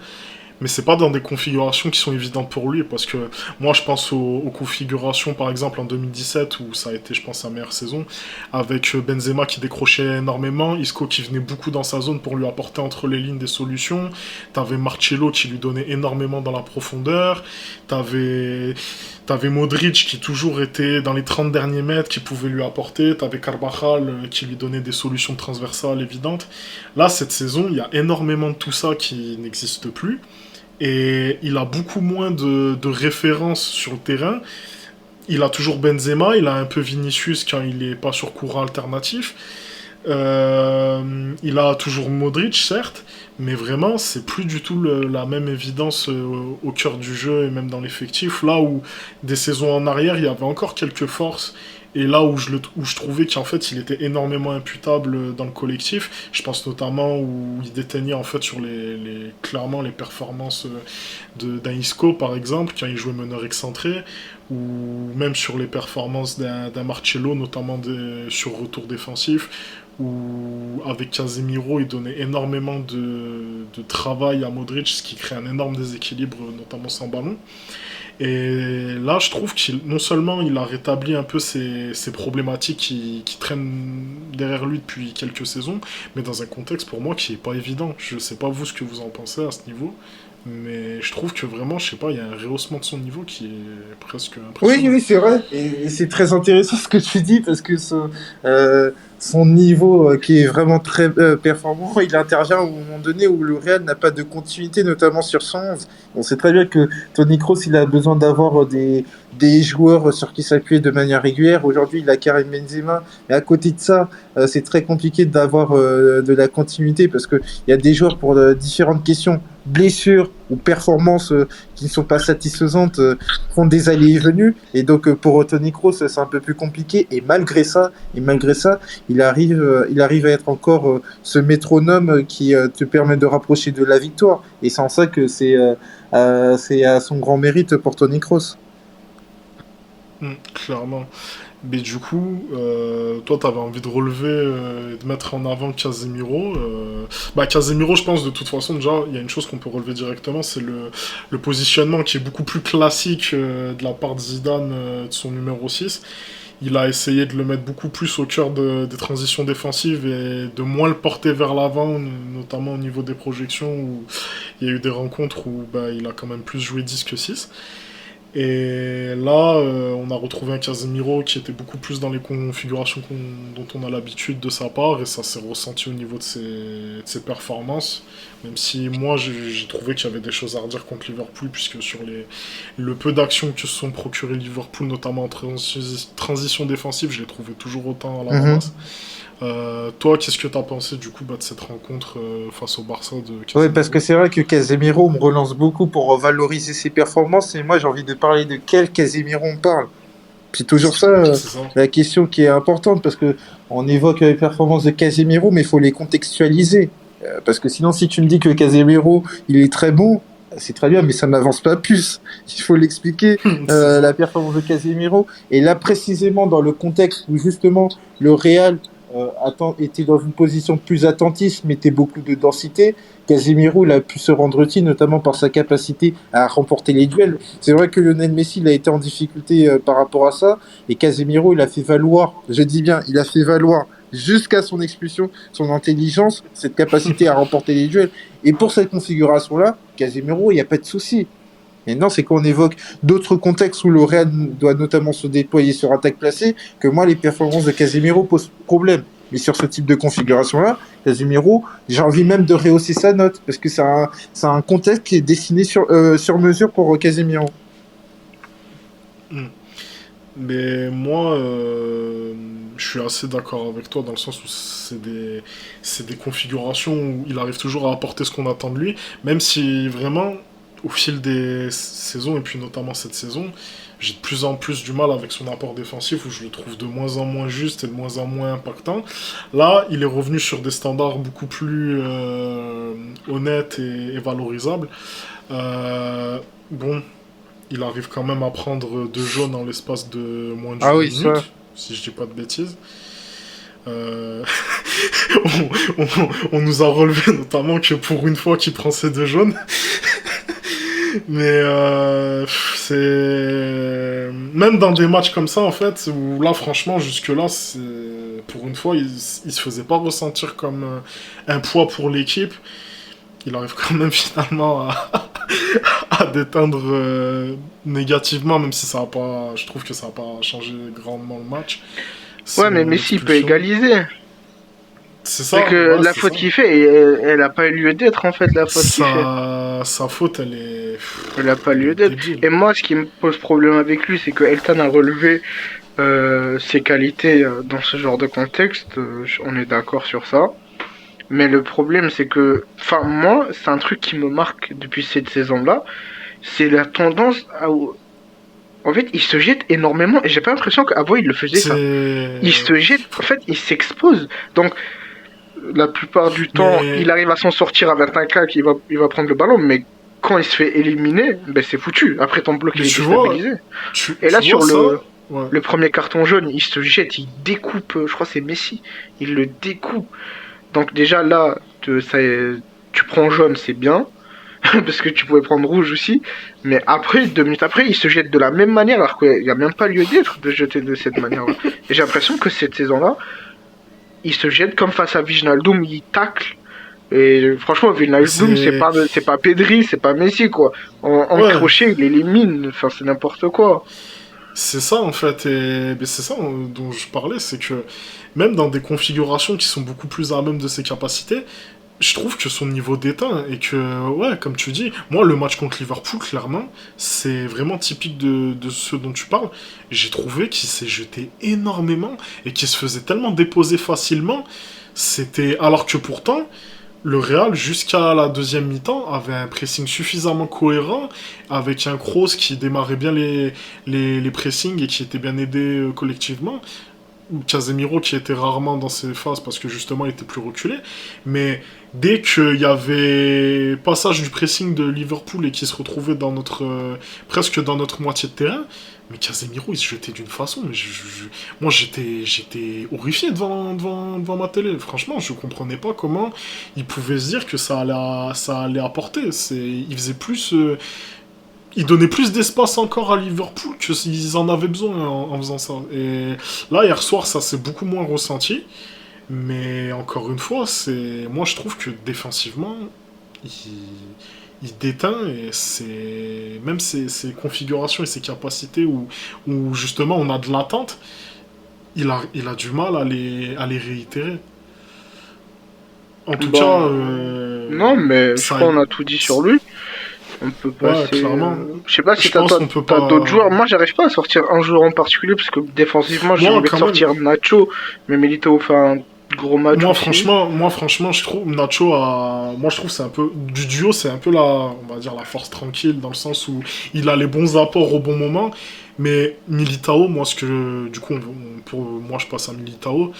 mais c'est pas dans des configurations qui sont évidentes pour lui, parce que moi je pense aux configurations par exemple en 2017 où ça a été je pense sa meilleure saison, avec Benzema qui décrochait énormément, Isco qui venait beaucoup dans sa zone pour lui apporter entre les lignes des solutions, t'avais Marcelo qui lui donnait énormément dans la profondeur, t'avais T'avais Modric qui toujours était dans les 30 derniers mètres, qui pouvait lui apporter. T'avais Carvajal qui lui donnait des solutions transversales évidentes. Là, cette saison, il y a énormément de tout ça qui n'existe plus. Et il a beaucoup moins de références sur le terrain. Il a toujours Benzema, il a un peu Vinicius quand il n'est pas sur courant alternatif. Il a toujours Modric, certes, mais vraiment, c'est plus du tout la même évidence au cœur du jeu et même dans l'effectif. Là où des saisons en arrière, il y avait encore quelques forces. Et là où je trouvais qu'en fait il était énormément imputable dans le collectif, je pense notamment où il déteignait en fait sur clairement les performances d'un Isco par exemple, quand il jouait meneur excentré, ou même sur les performances d'un Marcelo, notamment sur retour défensif, où avec Casemiro il donnait énormément de travail à Modric, ce qui crée un énorme déséquilibre, notamment sans ballon. Et là, je trouve qu'il non seulement il a rétabli un peu ces problématiques qui traînent derrière lui depuis quelques saisons, mais dans un contexte pour moi qui est pas évident. Je sais pas vous ce que vous en pensez à ce niveau, mais je trouve que vraiment, je sais pas, il y a un rehaussement de son niveau qui est presque Oui, impressionnant. oui, c'est vrai. Et c'est très intéressant ce que tu dis parce que son niveau qui est vraiment très performant, il intervient au moment donné où le Real n'a pas de continuité, notamment sur son 11. On sait très bien que Toni Kroos, il a besoin d'avoir des joueurs sur qui s'appuyer de manière régulière. Aujourd'hui, il a Karim Benzema. Mais à côté de ça, c'est très compliqué d'avoir de la continuité parce qu'il y a des joueurs pour différentes questions, blessures ou performances qui ne sont pas satisfaisantes. Font des allées et venues et donc pour Toni Kroos c'est un peu plus compliqué et malgré ça il arrive à être encore ce métronome qui te permet de rapprocher de la victoire et c'est en ça que c'est à son grand mérite pour Toni Kroos. Clairement. Mais du coup, toi, t'avais envie de relever et de mettre en avant Casemiro. Casemiro, je pense, de toute façon, déjà, il y a une chose qu'on peut relever directement, c'est le positionnement qui est beaucoup plus classique de la part de Zidane, de son numéro 6. Il a essayé de le mettre beaucoup plus au cœur des transitions défensives et de moins le porter vers l'avant, notamment au niveau des projections, où il y a eu des rencontres où il a quand même plus joué 10 que 6. Et là, on a retrouvé un Casemiro qui était beaucoup plus dans les configurations dont on a l'habitude de sa part, et ça s'est ressenti au niveau de ses performances. Même si moi, j'ai trouvé qu'il y avait des choses à redire contre Liverpool, puisque sur le peu d'actions que se sont procuré Liverpool, notamment en transition défensive, je l'ai trouvé toujours autant à la Mhm. ramasse. Toi, qu'est-ce que tu as pensé du coup de cette rencontre face au Barça de Oui, parce que Casemiro? c'est vrai que Casemiro me relance beaucoup pour valoriser ses performances et moi j'ai envie de parler de quel Casemiro on parle. C'est toujours ça C'est ça. la question qui est importante parce que on évoque les performances de Casemiro, mais il faut les contextualiser. Parce que sinon, si tu me dis que Casemiro, il est très bon, c'est très bien, mais ça n'avance pas plus. Il faut l'expliquer, C'est ça. la performance de Casemiro. Et là, précisément dans le contexte où justement le Real était dans une position plus attentiste, mettait beaucoup de densité, Casemiro il a pu se rendre utile, notamment par sa capacité à remporter les duels. C'est vrai que Lionel Messi il a été en difficulté par rapport à ça, et Casemiro il a fait valoir, je dis bien, il a fait valoir jusqu'à son expulsion, son intelligence, cette capacité à remporter les duels. Et pour cette configuration-là, Casemiro, il n'y a pas de souci. Maintenant, c'est quand on évoque d'autres contextes où le Real doit notamment se déployer sur attaque placée que moi, les performances de Casemiro posent problème. Mais sur ce type de configuration-là, Casemiro, j'ai envie même de rehausser sa note parce que c'est un contexte qui est dessiné sur mesure pour Casemiro. Mais moi, je suis assez d'accord avec toi dans le sens où c'est des configurations où il arrive toujours à apporter ce qu'on attend de lui, même si vraiment, au fil des saisons, et puis notamment cette saison, j'ai de plus en plus du mal avec son apport défensif où je le trouve de moins en moins juste et de moins en moins impactant. Là, il est revenu sur des standards beaucoup plus honnêtes et valorisables. Bon, il arrive quand même à prendre 2 jaunes en l'espace de moins d'une Ah oui, minute, ça. si je dis pas de bêtises. Euh, on nous a relevé notamment que pour une fois qu'il prend ses 2 jaunes. Mais c'est... Même dans des matchs comme ça, en fait, où là, franchement, jusque-là, pour une fois, il se faisait pas ressentir comme un poids pour l'équipe. Il arrive quand même finalement à déteindre négativement, même si ça a pas, je trouve que ça n'a pas changé grandement le match. Ouais, mais Messi il peut égaliser. C'est ça. C'est que ouais, la c'est faute ça. qu'il fait, elle a pas eu lieu d'être en fait, la faute qu'il fait. Sa faute, elle est... Elle a pas elle lieu est d'être. débile. Et moi, ce qui me pose problème avec lui, c'est que Elton a relevé ses qualités dans ce genre de contexte. On est d'accord sur ça. Mais le problème, c'est que, enfin, moi, c'est un truc qui me marque depuis cette saison-là. C'est la tendance à. En fait, il se jette énormément. Et j'ai pas l'impression qu'avant, il le faisait ça. Il se jette, en fait, il s'expose. Donc, la plupart du temps, Mais... il arrive à s'en sortir avec un cas qui il va prendre le ballon, mais quand il se fait éliminer, ben c'est foutu. Après, ton bloc, Mais il est tu vois, déstabilisé. tu, Et là, tu vois sur ça? Ouais. le premier carton jaune, il se jette, il découpe, je crois que c'est Messi, il le découpe. Donc déjà là, tu prends jaune, c'est bien, parce que tu pouvais prendre rouge aussi. Mais après, 2 minutes après, il se jette de la même manière, alors qu'il n'y a même pas lieu d'être de jeter de cette manière-là. Et j'ai l'impression que cette saison-là, il se jette comme face à Wijnaldum, il tacle. Et franchement, Wijnaldum, C'est... c'est pas Pedri, c'est pas Messi, quoi. En Ouais, crochet, il élimine, enfin, c'est n'importe quoi. c'est ça en fait, et mais c'est ça dont je parlais, c'est que même dans des configurations qui sont beaucoup plus à même de ses capacités, je trouve que son niveau d'éteint et que, ouais, comme tu dis, moi le match contre Liverpool, clairement, c'est vraiment typique de ce dont tu parles. J'ai trouvé qu'il s'est jeté énormément et qu'il se faisait tellement déposer facilement. C'était alors que pourtant, le Real, jusqu'à la deuxième mi-temps, avait un pressing suffisamment cohérent, avec un Kroos qui démarrait bien les pressings et qui était bien aidé collectivement, ou Casemiro qui était rarement dans ses phases parce que justement il était plus reculé. Mais dès qu'il y avait passage du pressing de Liverpool et qui se retrouvait dans presque dans notre moitié de terrain, mais Casemiro il se jetait d'une façon. Mais moi j'étais horrifié devant ma télé. Franchement, je comprenais pas comment il pouvait se dire que ça allait apporter. Il faisait plus. Ils donnaient plus d'espace encore à Liverpool que s'ils en avaient besoin en faisant ça. Et là, hier soir, ça s'est beaucoup moins ressenti. Mais encore une fois, moi je trouve que défensivement, il, il déteint et même ses configurations et ses capacités où justement on a de l'attente, il a du mal à les réitérer. En tout cas, Bon, non, mais je ça, crois qu'on a tout dit sur lui. On peut ouais, passer. clairement. Je sais pas si Je pense qu'on peut t'as d'autres pas. joueurs. Moi, j'arrive pas à sortir un joueur en particulier parce que défensivement, j'ai Moi, envie de quand même. sortir Nacho, mais Milito fait un gros match aussi. Moi, franchement, je trouve Nacho moi, je trouve c'est un peu du duo, c'est un peu on va dire la force tranquille dans le sens où il a les bons apports au bon moment. Mais Militao, moi, du coup, pour moi, je passe à Militao.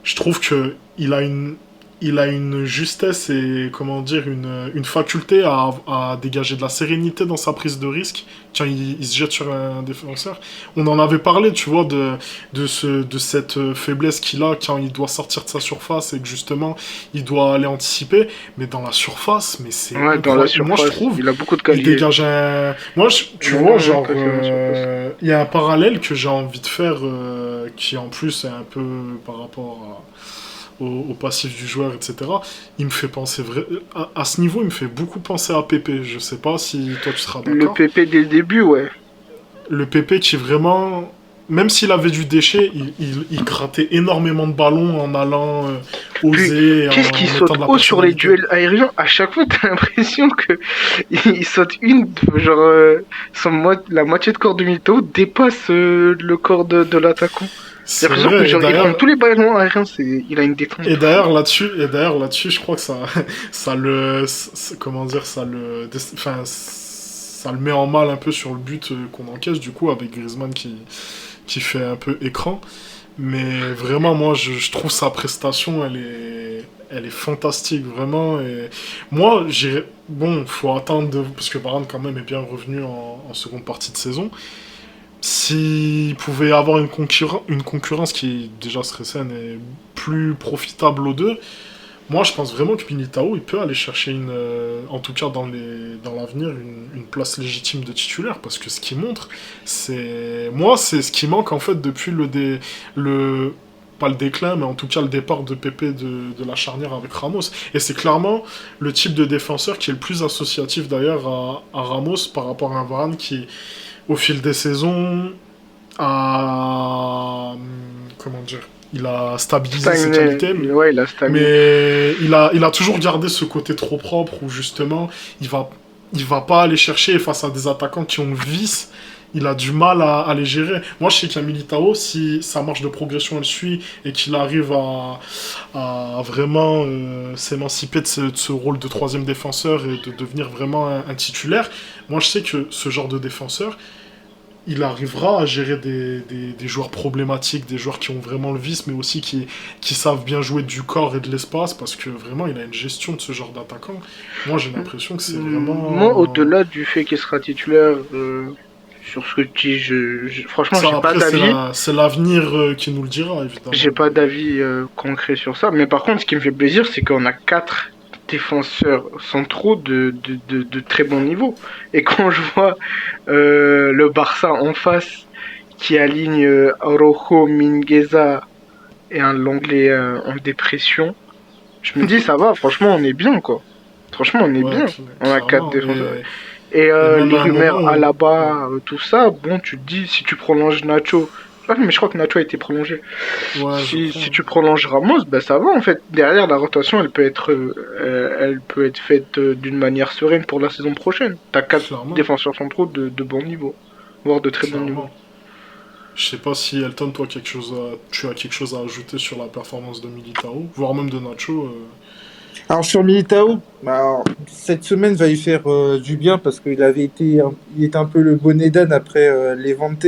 Je trouve que il a une justesse et comment dire une faculté à dégager de la sérénité dans sa prise de risque quand il se jette sur un défenseur. On en avait parlé, tu vois, de cette faiblesse qu'il a quand il doit sortir de sa surface et que justement il doit aller anticiper. Mais dans la surface, mais c'est Ouais, dans la incroyable. Moi, je surface, trouve il a beaucoup de il qualité. dégage un. Moi, tu Il a vois, énormément de genre, qualité dans la surface. il y a un parallèle que j'ai envie de faire qui en plus est un peu par rapport au passif du joueur, etc. Il me fait penser à ce niveau, il me fait beaucoup penser à Pépé. Je sais pas si toi tu seras Le d'accord. PP dès le début, ouais. Le Pépé qui vraiment, même s'il avait du déchet, il grattait énormément de ballons en allant Puis, oser, qu'est-ce en qu'il mettant saute de la haut sur les personnalité. duels aériens? À chaque fois, t'as l'impression que il saute genre, la moitié de corps de Milito dépasse le corps de l'attaquant. J'ai C'est l'impression que vrai. genre, il prend tous les ballons aériens, il a une défense de fou. Et d'ailleurs là-dessus, je crois que ça, comment dire, enfin, ça le met en mal un peu sur le but qu'on encaisse du coup avec Griezmann qui fait un peu écran. Mais vraiment, moi, je trouve sa prestation, elle est fantastique, vraiment. Et moi, bon, faut attendre, parce que Varane, quand même, est bien revenu en seconde partie de saison. S'il pouvait avoir une concurrence qui, déjà, serait saine et plus profitable aux deux, moi, je pense vraiment que Militao, il peut aller chercher en tout cas dans l'avenir, une place légitime de titulaire, parce que ce qu'il montre, c'est ce qui manque en fait depuis pas le déclin, mais en tout cas le départ de Pépé de la charnière avec Ramos. Et c'est clairement le type de défenseur qui est le plus associatif d'ailleurs à Ramos par rapport à un Varane qui, au fil des saisons, a, comment dire, il a stabilisé ses Stagné, qualités, ouais, il a stagné. mais il a toujours gardé ce côté trop propre où justement il va pas aller chercher face à des attaquants qui ont le vice. Il a du mal à les gérer. Moi, je sais qu'un Militao, si sa marche de progression elle suit et qu'il arrive à vraiment s'émanciper de ce rôle de troisième défenseur et de devenir vraiment un titulaire, moi je sais que ce genre de défenseur, il arrivera à gérer des joueurs problématiques, des joueurs qui ont vraiment le vice, mais aussi qui savent bien jouer du corps et de l'espace, parce que vraiment, il a une gestion de ce genre d'attaquant. Moi, j'ai l'impression que c'est Moi, vraiment... au-delà du fait qu'il sera titulaire, sur ce que tu dis, franchement, Ça, j'ai pas après, d'avis. c'est l'avenir qui nous le dira, évidemment. J'ai pas d'avis concret sur ça. Mais par contre, ce qui me fait plaisir, c'est qu'on a quatre défenseurs centraux de très bon niveau. Et quand je vois le Barça en face qui aligne Araujo, Mingueza et un Langlais en dépression, je me dis ça va, franchement, on est bien quoi. Franchement, on est Ouais, bien. On a quatre clairement. défenseurs. Et Et même les à un rumeurs moment... à la ouais. bas, tout ça, bon, tu te dis, si tu prolonges Nacho, ah, mais je crois que Nacho a été prolongé. Ouais, je Si crois. tu prolonges Ramos, ben ça va en fait. Derrière, la rotation, elle peut être faite d'une manière sereine pour la saison prochaine. T'as quatre Clairement. défenseurs centraux de bon niveau, voire de très bon niveau. Clairement. Je sais pas si Elton, toi, tu as quelque chose à ajouter sur la performance de Militao, voire même de Nacho. Alors sur Militao, bah, alors, cette semaine va lui faire du bien parce il était un peu le bonnet d'âne après Levante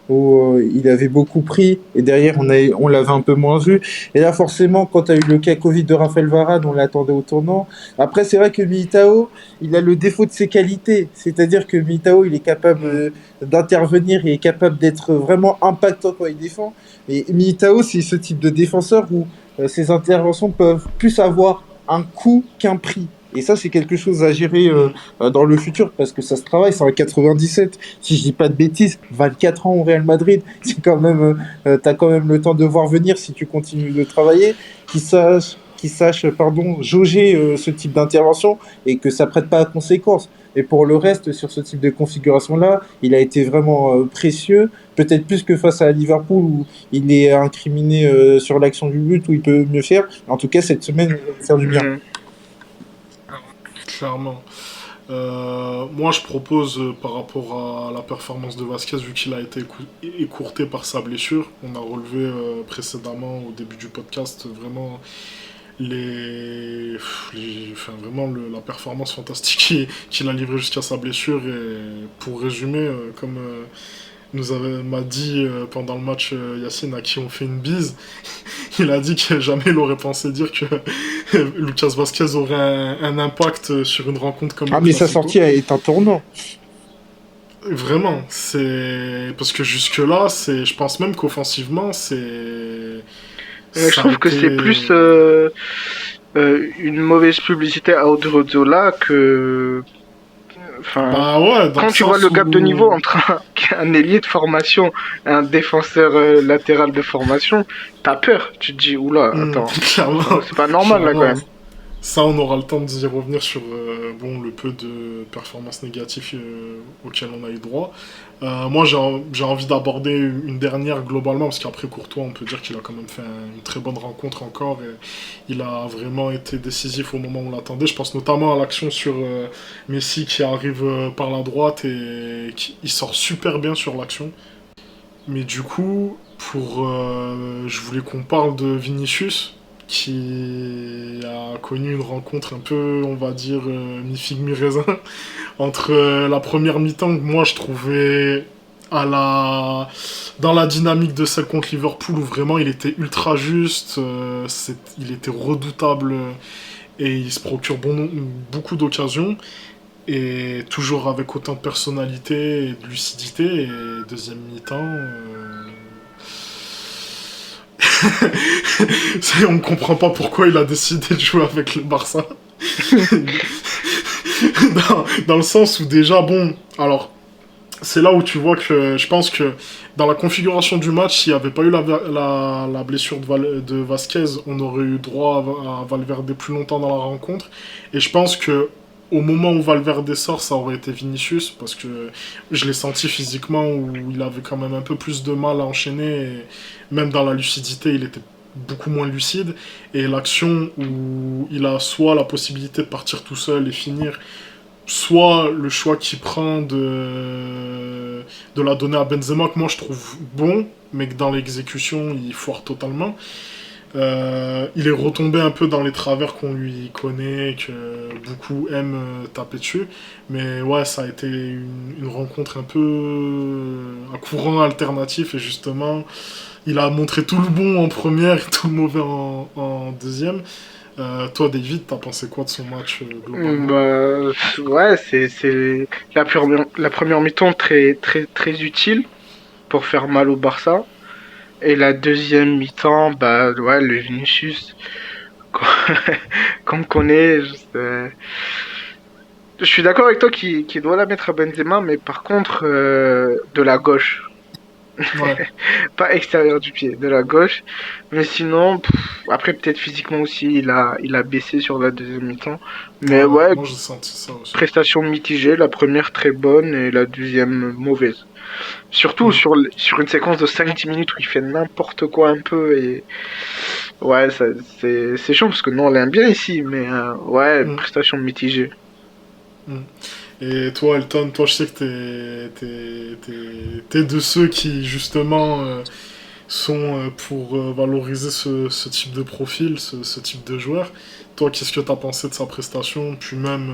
où il avait beaucoup pris et derrière on l'avait un peu moins vu. Et là forcément quand tu as eu le cas Covid de Raphaël Varane, on l'attendait au tournant. Après c'est vrai que Militao, il a le défaut de ses qualités, c'est-à-dire que Militao il est capable d'intervenir, il est capable d'être vraiment impactant quand il défend. Et Militao c'est ce type de défenseur où ses interventions peuvent plus avoir un coût qu'un prix. Et ça, c'est quelque chose à gérer Mm. dans le futur parce que ça se travaille. C'est en 97. Si je dis pas de bêtises, 24 ans au Real Madrid, c'est quand même, t'as quand même le temps de voir venir si tu continues de travailler. Qui sache, jauger ce type d'intervention et que ça prête pas à conséquence. Et pour le reste, sur ce type de configuration-là, il a été vraiment précieux. Peut-être plus que face à Liverpool où il est incriminé sur l'action du but où il peut mieux faire. En tout cas, cette semaine, il va faire du bien. Mhm. Clairement. Moi, je propose, par rapport à la performance de Vasquez, vu qu'il a été écourté par sa blessure, on a relevé précédemment, au début du podcast, vraiment enfin, vraiment la performance fantastique qu'il a livrée jusqu'à sa blessure. Et pour résumer, comme m'a dit pendant le match Yacine, à qui on fait une bise, il a dit que jamais il aurait pensé dire que Lucas Vasquez aurait un impact sur une rencontre comme Ah, le mais sa Classico. sortie est un tournant. Vraiment, c'est parce que jusque-là, je pense même qu'offensivement, Je ça a trouve que c'est été... plus une mauvaise publicité à Odriozola que. Enfin, Bah ouais, dans quand le tu vois sens le gap de niveau où... entre un ailier de formation, un défenseur latéral de formation, t'as peur. Tu te dis, oula, attends, Clairement, c'est pas normal là quand clairement. même. Ça, on aura le temps d'y revenir sur bon, le peu de performances négatives auxquelles on a eu droit. Moi, j'ai envie d'aborder une dernière globalement, parce qu'après Courtois, on peut dire qu'il a quand même fait une très bonne rencontre encore. Et il a vraiment été décisif au moment où on l'attendait. Je pense notamment à l'action sur Messi qui arrive par la droite et qui il sort super bien sur l'action. Mais du coup, je voulais qu'on parle de Vinicius, qui a connu une rencontre un peu, on va dire, mi-figue, mi-raisin, entre la première mi-temps que moi je trouvais dans la dynamique de celle contre Liverpool où vraiment il était ultra juste, il était redoutable et il se procure beaucoup d'occasions et toujours avec autant de personnalité et de lucidité. Et deuxième mi-temps, on ne comprend pas pourquoi il a décidé de jouer avec le Barça. Dans le sens où déjà, bon, alors c'est là où tu vois que je pense que dans la configuration du match, s'il n'y avait pas eu la blessure de Vasquez, on aurait eu droit à Valverde plus longtemps dans la rencontre. Et je pense que au moment où Valverde sort, ça aurait été Vinicius, parce que je l'ai senti physiquement où il avait quand même un peu plus de mal à enchaîner, et même dans la lucidité, il était beaucoup moins lucide. Et l'action où il a soit la possibilité de partir tout seul et finir, soit le choix qu'il prend de la donner à Benzema, que moi je trouve bon, mais que dans l'exécution il foire totalement. Il est retombé un peu dans les travers qu'on lui connaît, que beaucoup aiment taper dessus. Mais ouais, ça a été une rencontre un peu un courant alternatif, et justement, il a montré tout le bon en première et tout le mauvais en deuxième. Toi, David, t'as pensé quoi de son match globalement? Bah, ouais, c'est la première mi-temps très, très, très utile pour faire mal au Barça. Et la deuxième mi-temps, bah, ouais, le Vinicius, qu'on qu'on connaît, je suis d'accord avec toi qui doit la mettre à Benzema, mais par contre, de la gauche. Ouais. Pas extérieur du pied, de la gauche. Mais sinon, après peut-être physiquement aussi, il a baissé sur la deuxième mi-temps. Mais Ouais, ouais, moi j'ai senti ça aussi. prestation mitigée, la première très bonne et la deuxième mauvaise. Surtout Mm. sur une séquence de 5 10 minutes où il fait n'importe quoi un peu et ouais, c'est chiant parce que nous on l'aime bien ici, mais ouais, Mm. prestation mitigée. Mm. Et toi, Elton, toi, je sais que t'es de ceux qui, justement, sont pour valoriser ce type de profil, ce type de joueur. Toi, qu'est-ce que t'as pensé de sa prestation, puis même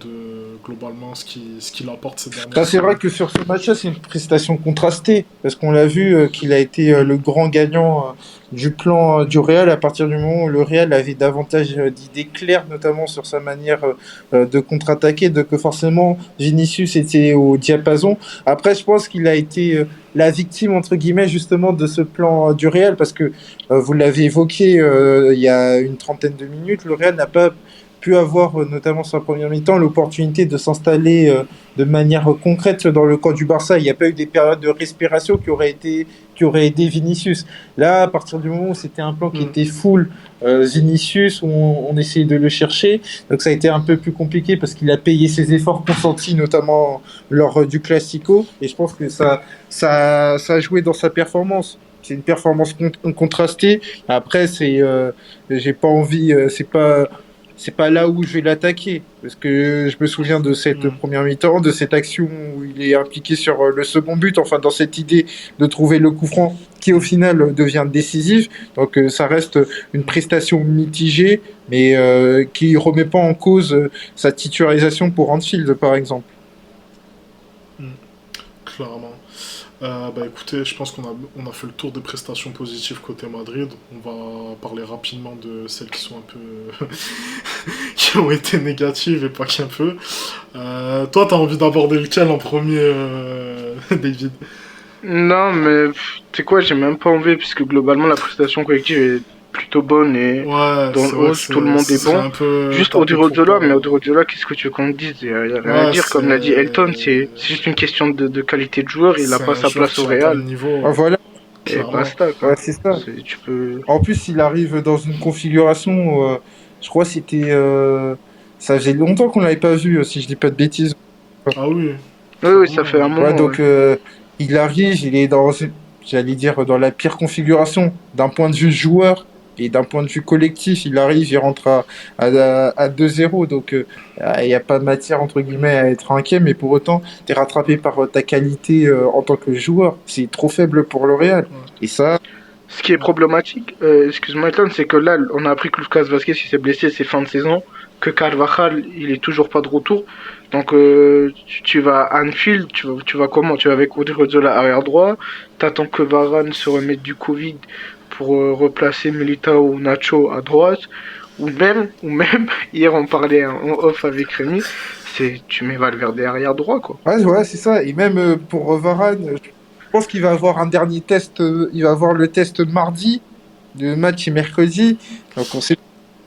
de, globalement, ce qu'il apporte ces dernières Bah, c'est vrai semaines? que sur ce match-là, c'est une prestation contrastée, parce qu'on l'a vu qu'il a été Mm. le grand gagnant du plan du Real à partir du moment où le Real avait davantage d'idées claires, notamment sur sa manière de contre-attaquer, donc forcément Vinicius était au diapason. Après, je pense qu'il a été la victime, entre guillemets, justement de ce plan du Real, parce que vous l'avez évoqué il y a une trentaine de minutes, le Real n'a pas pu avoir, notamment sur la première mi-temps, l'opportunité de s'installer de manière concrète dans le camp du Barça. Il n'y a pas eu des périodes de respiration qui auraient aidé Vinicius. Là, à partir du moment où c'était un plan qui Mm. était full Vinicius, où on essayait de le chercher, donc ça a été un peu plus compliqué parce qu'il a payé ses efforts consentis, notamment lors du Classico, et je pense que ça a joué dans sa performance. C'est une performance contrastée. Après, j'ai pas envie, c'est pas là où je vais l'attaquer. Parce que je me souviens de cette Mm. première mi-temps, de cette action où il est impliqué sur le second but, enfin dans cette idée de trouver le coup franc qui au final devient décisif. Donc ça reste une prestation mitigée, mais qui remet pas en cause sa titularisation pour Anfield, par exemple. Mm. Clairement. Bah écoutez, je pense on a fait le tour des prestations positives côté Madrid. On va parler rapidement de celles qui sont un peu qui ont été négatives et pas qu'un peu. Toi, t'as envie d'aborder lequel en premier, David? Non, mais tu sais quoi, j'ai même pas envie puisque globalement la prestation collective est plutôt bonne et Ouais, dans c'est le vrai haut, que tout le monde ce est serait bon. un peu Juste taper trop Odriozola, fort. mais Odriozola, qu'est-ce que tu veux qu'on te dise? Il y a rien à Ouais, dire, comme l'a dit Elton, c'est juste une question de qualité de joueur, il a c'est pas un sa joueur place au qui a pas le Real, niveau, Ah, voilà, et clairement. basta, ouais, quoi. c'est ça. Tu peux... En plus, il arrive dans une configuration, je crois que c'était... ça faisait longtemps qu'on l'avait pas vu, si je dis pas de bêtises. Ah oui, Oui, oui, ça fait clairement. un Ouais, moment, ouais. donc il arrive, il est j'allais dire, dans la pire configuration d'un point de vue joueur et d'un point de vue collectif. Il arrive, il rentre à 2-0, donc il n'y a pas de matière, entre guillemets, à être inquiet, mais pour autant, tu es rattrapé par ta qualité en tant que joueur. C'est trop faible pour le Real. Ouais. Et ça, Ce qui est problématique, excuse-moi Elton, c'est que là, on a appris que Lucas Vasquez il s'est blessé, c'est fin de saison, que Carvajal, il est toujours pas de retour. Donc tu vas à Anfield, tu vas comment? Tu vas avec Odriozola arrière droit, t'attends que Varane se remette du Covid pour replacer Militao ou Nacho à droite, ou même, hier on parlait en off avec Rémi, tu mets Valverde arrière droit, quoi. ouais, ouais, c'est ça. Et même pour Varane, je pense qu'il va avoir un dernier test, il va avoir le test mardi, le match est mercredi, donc on sait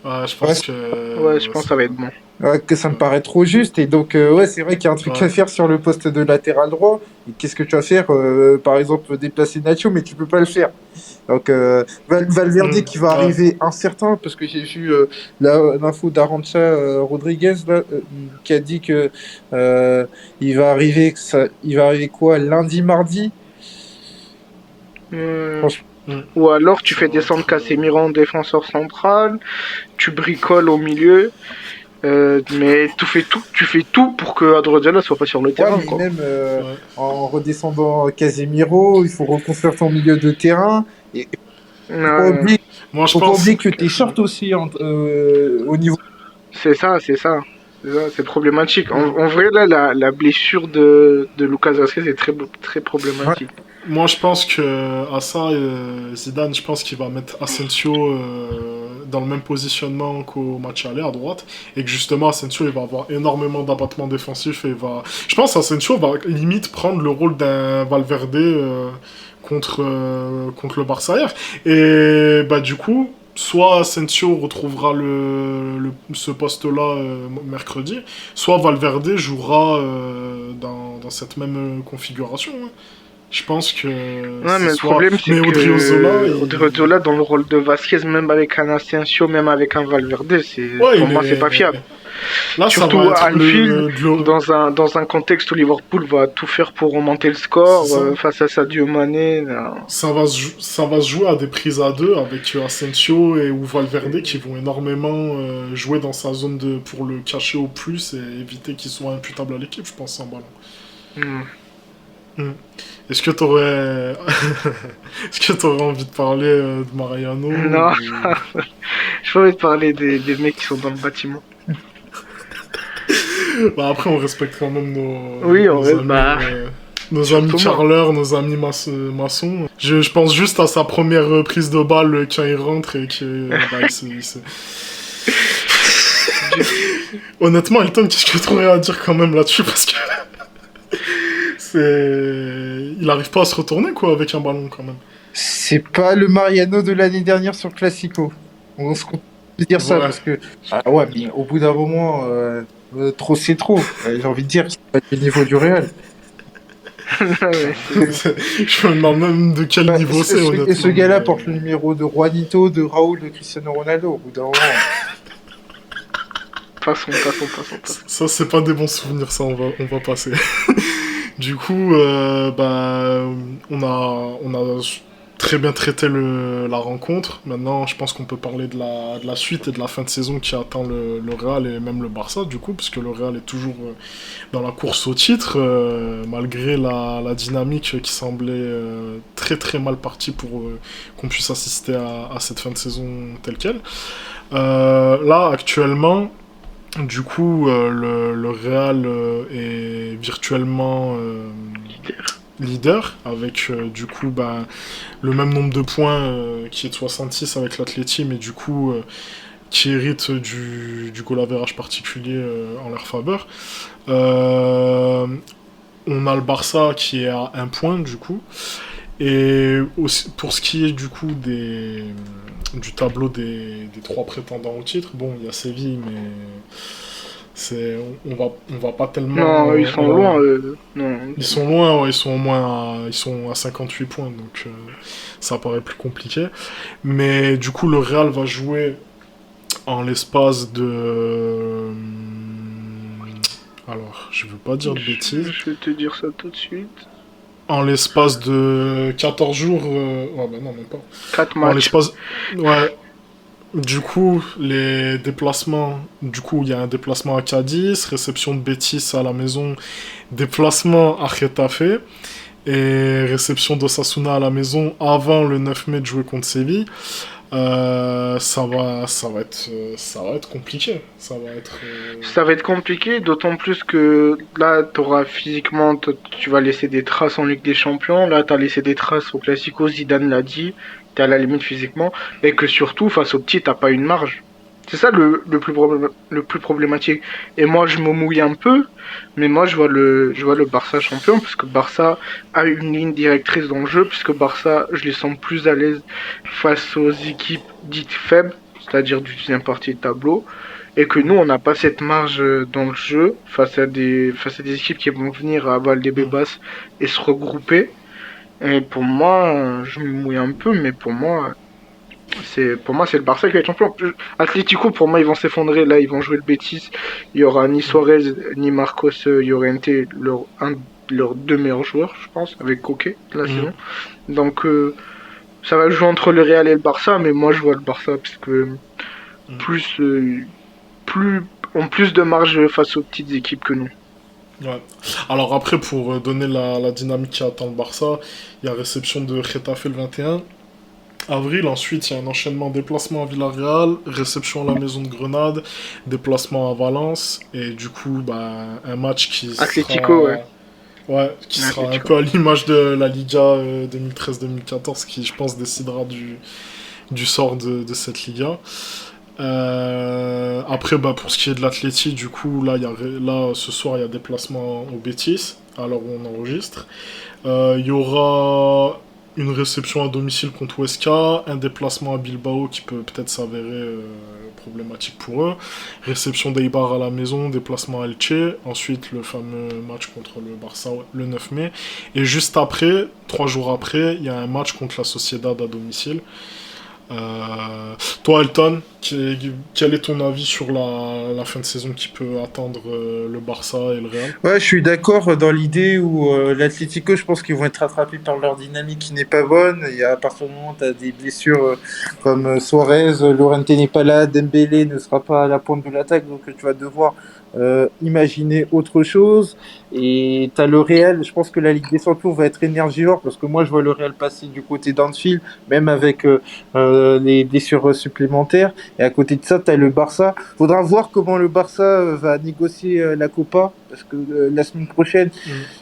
Ouais, je pas. pense Ouais, je que pense que ça va être bon. Ouais, que ça me ouais. paraît trop juste. Et donc, ouais, c'est vrai qu'il y a un truc à Ouais. faire sur le poste de latéral droit. Et qu'est-ce que tu vas faire? Par exemple, déplacer Nacho, mais tu peux pas le faire. Donc, Valverde qui va Ouais. arriver incertain, parce que j'ai vu l'info d'Arancha Rodriguez là, qui a dit que il va arriver, il va arriver quoi? Lundi, mardi? Euh, Franchement, Mm. Ou alors tu Ça fais va descendre être. Casemiro en défenseur central, tu bricoles au milieu, mais tu fais tout pour que Adriozola soit pas sur le ouais, terrain, mais quoi. même Ouais. en redescendant Casemiro, il faut reconstruire ton milieu de terrain. Et faut pas Ouais, oublier Moi, je faut pas pense. oublier que tes shorts aussi au niveau. c'est ça, c'est ça. C'est problématique. En, Mm. en vrai, là, la blessure de Lucas Vazquez est très, très Ouais, problématique. Moi, je pense que à ça, Zidane, je pense qu'il va mettre Asensio dans le même positionnement qu'au match aller à droite, et que justement Asensio il va avoir énormément d'abattements défensifs et va. Je pense qu'Asensio va limite prendre le rôle d'un Valverde contre le Barça hier. Et bah du coup, soit Asensio retrouvera ce poste-là mercredi, soit Valverde jouera dans cette même configuration, hein. Je pense que Ouais, c'est mais le soit. problème, c'est Mais que il. Odriozola, dans le rôle de Vasquez, même avec un Asensio, même avec un Valverde, Ouais, pour il moi, c'est pas fiable. est. Là, ça va Surtout à être Anfield, de l'eau. dans un contexte où Liverpool va tout faire pour remonter le C'est score ça. face à Sadio Mané. Non. Ça va se jouer à des prises à deux avec Asensio et ou Valverde qui vont énormément jouer dans sa zone pour le cacher au plus et éviter qu'il soit imputable à l'équipe, je pense, en ballon. Hmm. Hmm. Est-ce que t'aurais. Est-ce que t'aurais envie de parler de Mariano Non, ou... je peux te parler des mecs qui sont dans le bâtiment. Bah après, on respecte quand même Oui, en nos vrai, amis. bah, Nos amis surtout moi. Charleur, nos amis maçons. Je pense juste à sa première prise de balle quand il rentre et que. Bah, Honnêtement, Elton, qu'est-ce que tu aurais à dire quand même là-dessus? Parce que. Il arrive pas à se retourner quoi avec un ballon quand même. C'est pas le Mariano de l'année dernière sur Classico. On se peut dire ça Ouais. parce que ah ouais, mais au bout d'un moment, trop c'est trop. J'ai envie de dire, c'est pas du niveau du Real. Ouais, Je me demande même de quel Bah, niveau c'est, honnêtement. et ce gars-là porte le numéro de Juanito, de Raoul, de Cristiano Ronaldo. Au bout d'un moment. passons. Ça, c'est pas des bons souvenirs, ça, on va passer. Du coup, bah, on a très bien traité la rencontre. Maintenant, je pense qu'on peut parler de la suite et de la fin de saison qui attend le Real et même le Barça, du coup, puisque le Real est toujours dans la course au titre, malgré la dynamique qui semblait très très mal partie pour qu'on puisse assister à cette fin de saison telle qu'elle. Là, actuellement, du coup, le Real est virtuellement leader, avec du coup le même nombre de points qui est de 66 avec l'Atleti, mais du coup qui hérite du goal average particulier en leur faveur. On a le Barça qui est à 1 point du coup. Et aussi, pour ce qui est du coup du tableau des trois prétendants au titre, bon, il y a Séville, mais c'est, on va pas tellement. Non, ils sont loin. Non. Ils sont loin, ouais, ils sont à 58 points, donc ça paraît plus compliqué. Mais du coup, le Real va jouer en l'espace de. Alors, je veux pas dire de bêtises. Je vais te dire ça tout de suite. En l'espace de 14 jours. Ouais, bah non, même pas. 4 En matchs. l'espace. Ouais. Du coup, les déplacements. Du coup, il y a un déplacement à Cadiz, réception de Betis à la maison, déplacement à Getafe et réception d'Osasuna à la maison avant le 9 mai de jouer contre Séville. Ça va être compliqué. Ça va être compliqué, d'autant plus que là, tu vas laisser des traces en Ligue des Champions. Là, tu as laissé des traces au Classico, Zidane l'a dit. Tu es à la limite physiquement. Et que surtout, face aux petits, t'as pas une marge. C'est ça le plus problématique. Et moi, je me mouille un peu, mais moi, je vois le Barça champion, parce que Barça a une ligne directrice dans le jeu, puisque Barça, je les sens plus à l'aise face aux équipes dites faibles, c'est-à-dire du deuxième partie de tableau, et que nous, on n'a pas cette marge dans le jeu face à des équipes qui vont venir à Valdebebas et se regrouper. Et pour moi, je me mouille un peu, mais pour moi, c'est le Barça qui va être champion. Atlético, pour moi, ils vont s'effondrer. Là, ils vont jouer le Betis. Il y aura ni Suarez, ni Marcos Llorente, un de leurs deux meilleurs joueurs, je pense, avec Coquet, la saison. Donc, ça va jouer entre le Real et le Barça, mais moi, je vois le Barça, parce que plus, ont plus de marge face aux petites équipes que nous. Ouais. Alors après, pour donner la dynamique qui attend le Barça, il y a réception de Getafe le 21 avril. Ensuite, il y a un enchaînement déplacement à Villarreal, réception à la maison de Grenade, déplacement à Valence. Et du coup, bah, un match qui Atlético, sera... ouais. Ouais, qui sera un Atlético. peu à l'image de la Liga 2013-2014, qui, je pense, décidera du sort de cette Liga. Après, bah, pour ce qui est de l'Atleti, du coup, là, ce soir, il y a déplacement au Betis, à l'heure où on enregistre. Il y aura une réception à domicile contre Huesca, un déplacement à Bilbao qui peut peut-être s'avérer problématique pour eux, réception d'Eibar à la maison, déplacement à Elche, ensuite le fameux match contre le Barça le 9 mai, et juste après, 3 jours après, il y a un match contre la Sociedad à domicile. Toi, Elton, quel est ton avis sur la fin de saison qui peut attendre le Barça et le Real? Ouais, je suis d'accord dans l'idée où l'Atlético, je pense qu'ils vont être rattrapés par leur dynamique qui n'est pas bonne. Et à partir du moment où tu as des blessures comme Suarez, Llorente n'est pas là, Dembélé ne sera pas à la pointe de l'attaque, donc tu vas devoir imaginer autre chose. Et tu as le Real, je pense que la Ligue des Champions va être énergivore parce que moi je vois le Real passer du côté d'Anfield, même avec les blessures supplémentaires. Et à côté de ça, tu as le Barça. Faudra voir comment le Barça va négocier la Copa, parce que la semaine prochaine,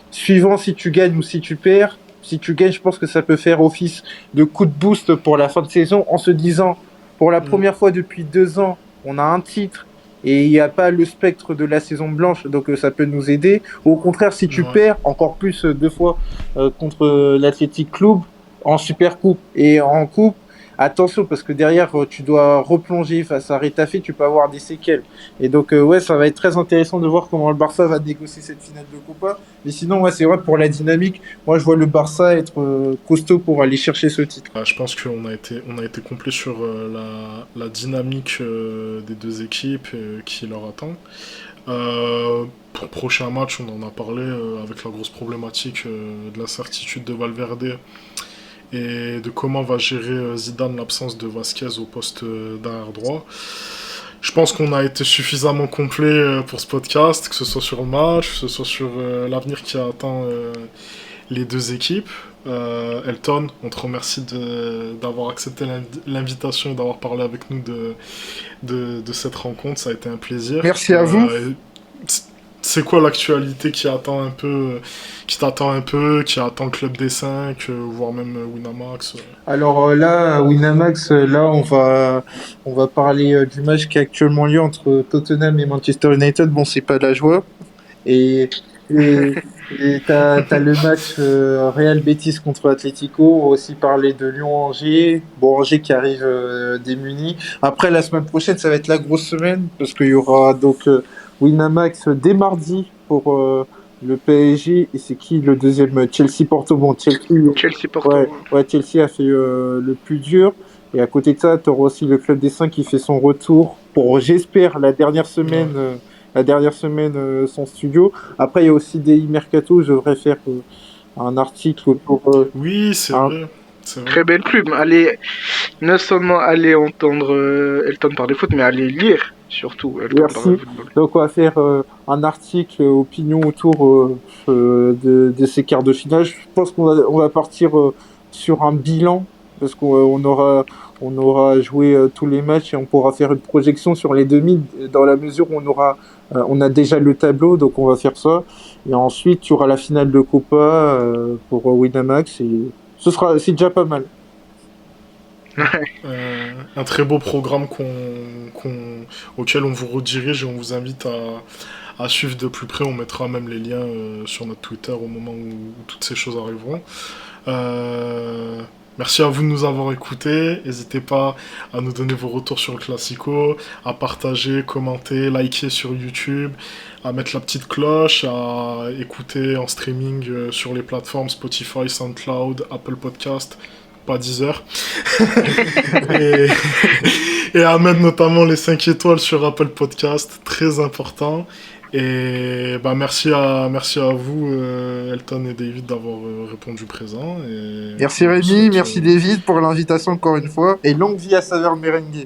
suivant si tu gagnes ou si tu perds, si tu gagnes, je pense que ça peut faire office de coup de boost pour la fin de saison, en se disant, pour la première fois depuis 2 ans, on a un titre, et il n'y a pas le spectre de la saison blanche, donc ça peut nous aider. Au contraire, si tu perds, encore plus 2 fois contre l'Athletic Club, en Super Coupe et en Coupe, attention, parce que derrière, tu dois replonger face à Retafe, tu peux avoir des séquelles. Et donc, ouais, ça va être très intéressant de voir comment le Barça va négocier cette finale de Copa. Mais sinon, ouais, c'est vrai, pour la dynamique, moi, je vois le Barça être costaud pour aller chercher ce titre. Je pense qu'on a été complet sur la dynamique des deux équipes qui leur attend. Pour le prochain match, on en a parlé avec la grosse problématique de l'incertitude de Valverde et de comment va gérer Zidane l'absence de Vasquez au poste d'arrière droit. Je pense qu'on a été suffisamment complet pour ce podcast, que ce soit sur le match, que ce soit sur l'avenir qui attend les deux équipes. Elton, on te remercie d'avoir accepté l'invitation et d'avoir parlé avec nous de cette rencontre. Ça a été un plaisir. Merci à vous. C'est quoi l'actualité qui t'attend un peu, qui attend le Club des 5, voire même Winamax Alors là, Winamax, là, on va parler du match qui est actuellement lieu entre Tottenham et Manchester United. Bon, c'est pas de la joie. Et Et, et t'as le match Real Betis contre Atlético. On va aussi parler de Lyon-Angers. Bon, Angers qui arrive démuni. Après, la semaine prochaine, ça va être la grosse semaine parce qu'il y aura donc Winamax dès mardi pour le PSG. Et c'est qui le deuxième? Chelsea-Porto. Bon, Chelsea Porto. ouais, Chelsea a fait le plus dur. Et à côté de ça, tu auras aussi le Club des 5 qui fait son retour pour, j'espère, la dernière semaine son studio. Après, il y a aussi des Mercato. Je devrais faire un article pour Oui, c'est un- vrai. C'est vrai. Très belle plume. Allez, non seulement aller entendre Elton parler foot, mais aller lire surtout Elton Merci. parler football. Donc, on va faire un article opinion autour de ces quarts de finale. Je pense on va partir sur un bilan parce on aura joué tous les matchs et on pourra faire une projection sur les demi dans la mesure où on a déjà le tableau, donc on va faire ça. Et ensuite, tu auras la finale de Copa pour Winamax et c'est déjà pas mal. Un très beau programme auquel on vous redirige et on vous invite à suivre de plus près. On mettra même les liens sur notre Twitter au moment où toutes ces choses arriveront. Merci à vous de nous avoir écoutés. N'hésitez pas à nous donner vos retours sur le Classico, à partager, commenter, liker sur YouTube, à mettre la petite cloche, à écouter en streaming sur les plateformes Spotify, SoundCloud, Apple Podcast, pas Deezer. et, et à mettre notamment les 5 étoiles sur Apple Podcast, très important. Et bah merci à vous, Elton et David, d'avoir répondu présent. Et Merci Rémi, merci David pour l'invitation encore une fois et longue vie à Saveur Merengue.